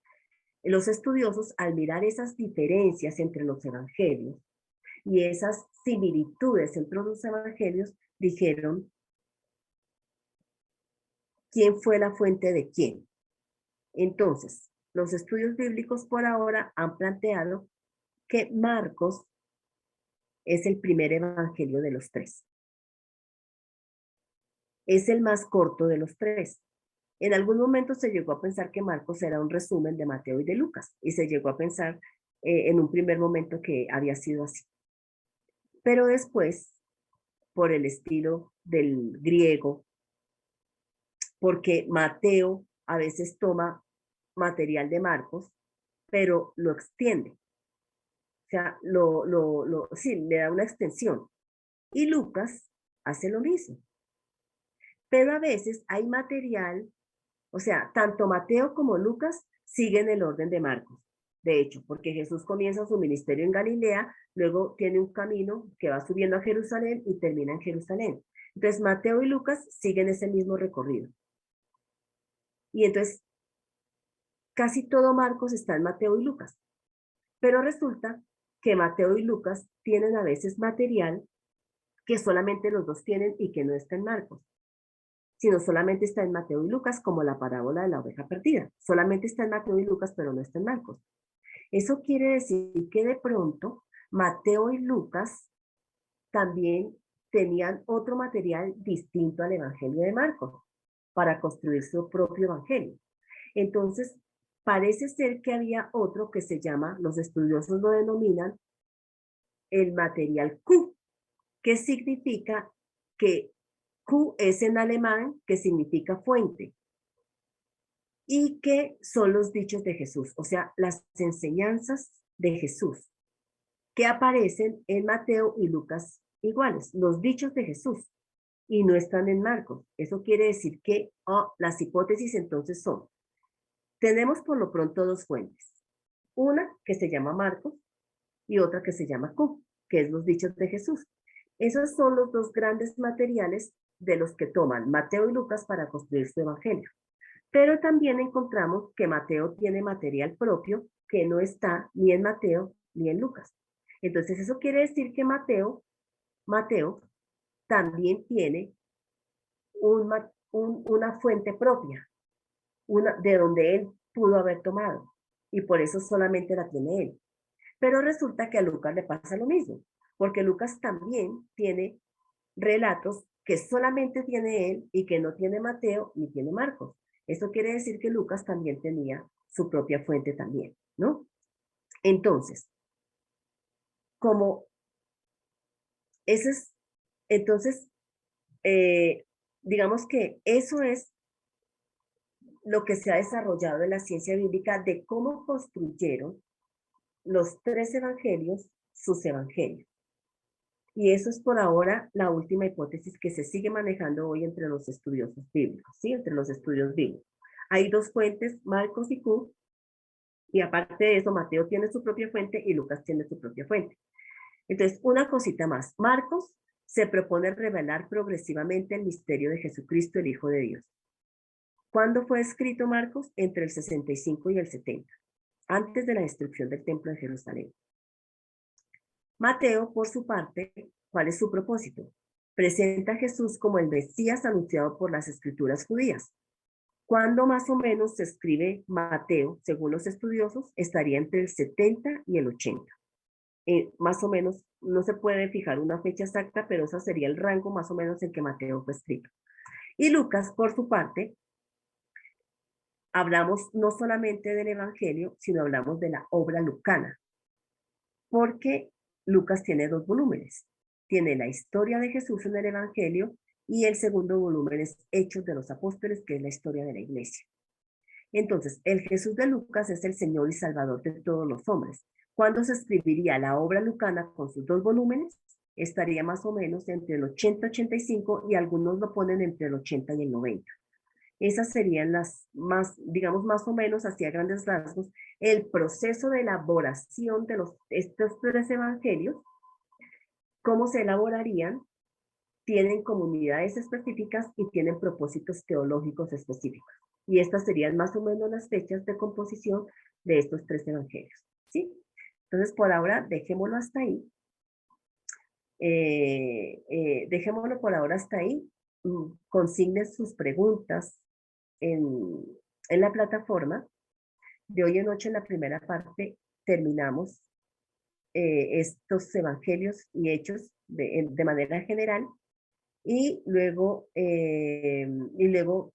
los estudiosos, al mirar esas diferencias entre los evangelios y esas similitudes entre los evangelios, dijeron, ¿quién fue la fuente de quién? Entonces, los estudios bíblicos por ahora han planteado que Marcos es el primer evangelio de los 3. Es el más corto de los 3. En algún momento se llegó a pensar que Marcos era un resumen de Mateo y de Lucas, y se llegó a pensar en un primer momento que había sido así. Pero después, por el estilo del griego, porque Mateo a veces toma material de Marcos, pero lo extiende. O sea, sí, le da una extensión. Y Lucas hace lo mismo. Pero a veces hay material, o sea, tanto Mateo como Lucas siguen el orden de Marcos. De hecho, porque Jesús comienza su ministerio en Galilea, luego tiene un camino que va subiendo a Jerusalén y termina en Jerusalén. Entonces, Mateo y Lucas siguen ese mismo recorrido. Y entonces, casi todo Marcos está en Mateo y Lucas. Pero resulta que Mateo y Lucas tienen a veces material que solamente los dos tienen y que no está en Marcos, sino solamente está en Mateo y Lucas, como la parábola de la oveja perdida. Solamente está en Mateo y Lucas, pero no está en Marcos. Eso quiere decir que de pronto Mateo y Lucas también tenían otro material distinto al Evangelio de Marcos para construir su propio Evangelio. Entonces, parece ser que había otro que se llama, los estudiosos lo denominan, el material Q, que significa que Q es en alemán, que significa fuente, y que son los dichos de Jesús, o sea, las enseñanzas de Jesús, que aparecen en Mateo y Lucas iguales, los dichos de Jesús, y no están en Marcos. Eso quiere decir que las hipótesis entonces son, tenemos por lo pronto 2 fuentes, una que se llama Marcos y otra que se llama Q, que es los dichos de Jesús. Esos son los 2 grandes materiales de los que toman Mateo y Lucas para construir su evangelio. Pero también encontramos que Mateo tiene material propio que no está ni en Mateo ni en Lucas. Entonces eso quiere decir que Mateo también tiene una fuente propia, de donde él pudo haber tomado, y por eso solamente la tiene él. Pero resulta que a Lucas le pasa lo mismo, porque Lucas también tiene relatos que solamente tiene él y que no tiene Mateo ni tiene Marcos. Eso quiere decir que Lucas también tenía su propia fuente también, ¿no? Entonces, como ese es, entonces, digamos que eso es lo que se ha desarrollado en la ciencia bíblica de cómo construyeron los tres evangelios sus evangelios. Y eso es por ahora la última hipótesis que se sigue manejando hoy entre los estudiosos bíblicos, ¿sí? Entre los estudios bíblicos. Hay dos fuentes, Marcos y Q, y aparte de eso, Mateo tiene su propia fuente y Lucas tiene su propia fuente. Entonces, una cosita más. Marcos se propone revelar progresivamente el misterio de Jesucristo, el Hijo de Dios. ¿Cuándo fue escrito Marcos? Entre el 65 y el 70, antes de la destrucción del templo de Jerusalén. Mateo, por su parte, ¿cuál es su propósito? Presenta a Jesús como el Mesías anunciado por las escrituras judías. ¿Cuándo más o menos se escribe Mateo, según los estudiosos? Estaría entre el 70 y el 80. Más o menos, no se puede fijar una fecha exacta, pero ese sería el rango más o menos en que Mateo fue escrito. Y Lucas, por su parte, hablamos no solamente del Evangelio, sino hablamos de la obra lucana, porque Lucas tiene dos volúmenes. Tiene la historia de Jesús en el Evangelio y el segundo volumen es Hechos de los Apóstoles, que es la historia de la iglesia. Entonces, el Jesús de Lucas es el Señor y Salvador de todos los hombres. ¿Cuándo se escribiría la obra lucana con sus dos volúmenes? Estaría más o menos entre el 80 y 85 y algunos lo ponen entre el 80 y el 90. Esas serían las más, digamos, más o menos, hacia grandes rasgos, el proceso de elaboración de estos tres evangelios. ¿Cómo se elaborarían? Tienen comunidades específicas y tienen propósitos teológicos específicos. Y estas serían más o menos las fechas de composición de estos tres evangelios, ¿sí? Entonces, por ahora, dejémoslo hasta ahí. Dejémoslo por ahora hasta ahí. Consignen sus preguntas en la plataforma. De hoy en noche, en la primera parte, terminamos estos evangelios y hechos de manera general. Y luego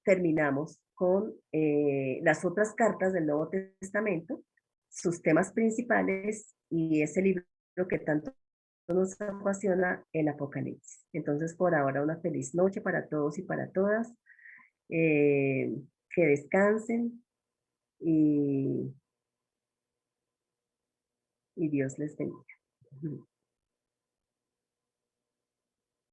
terminamos con las otras cartas del Nuevo Testamento, sus temas principales y ese libro que tanto nos apasiona, el Apocalipsis. Entonces, por ahora, una feliz noche para todos y para todas. Que descansen y Dios les bendiga.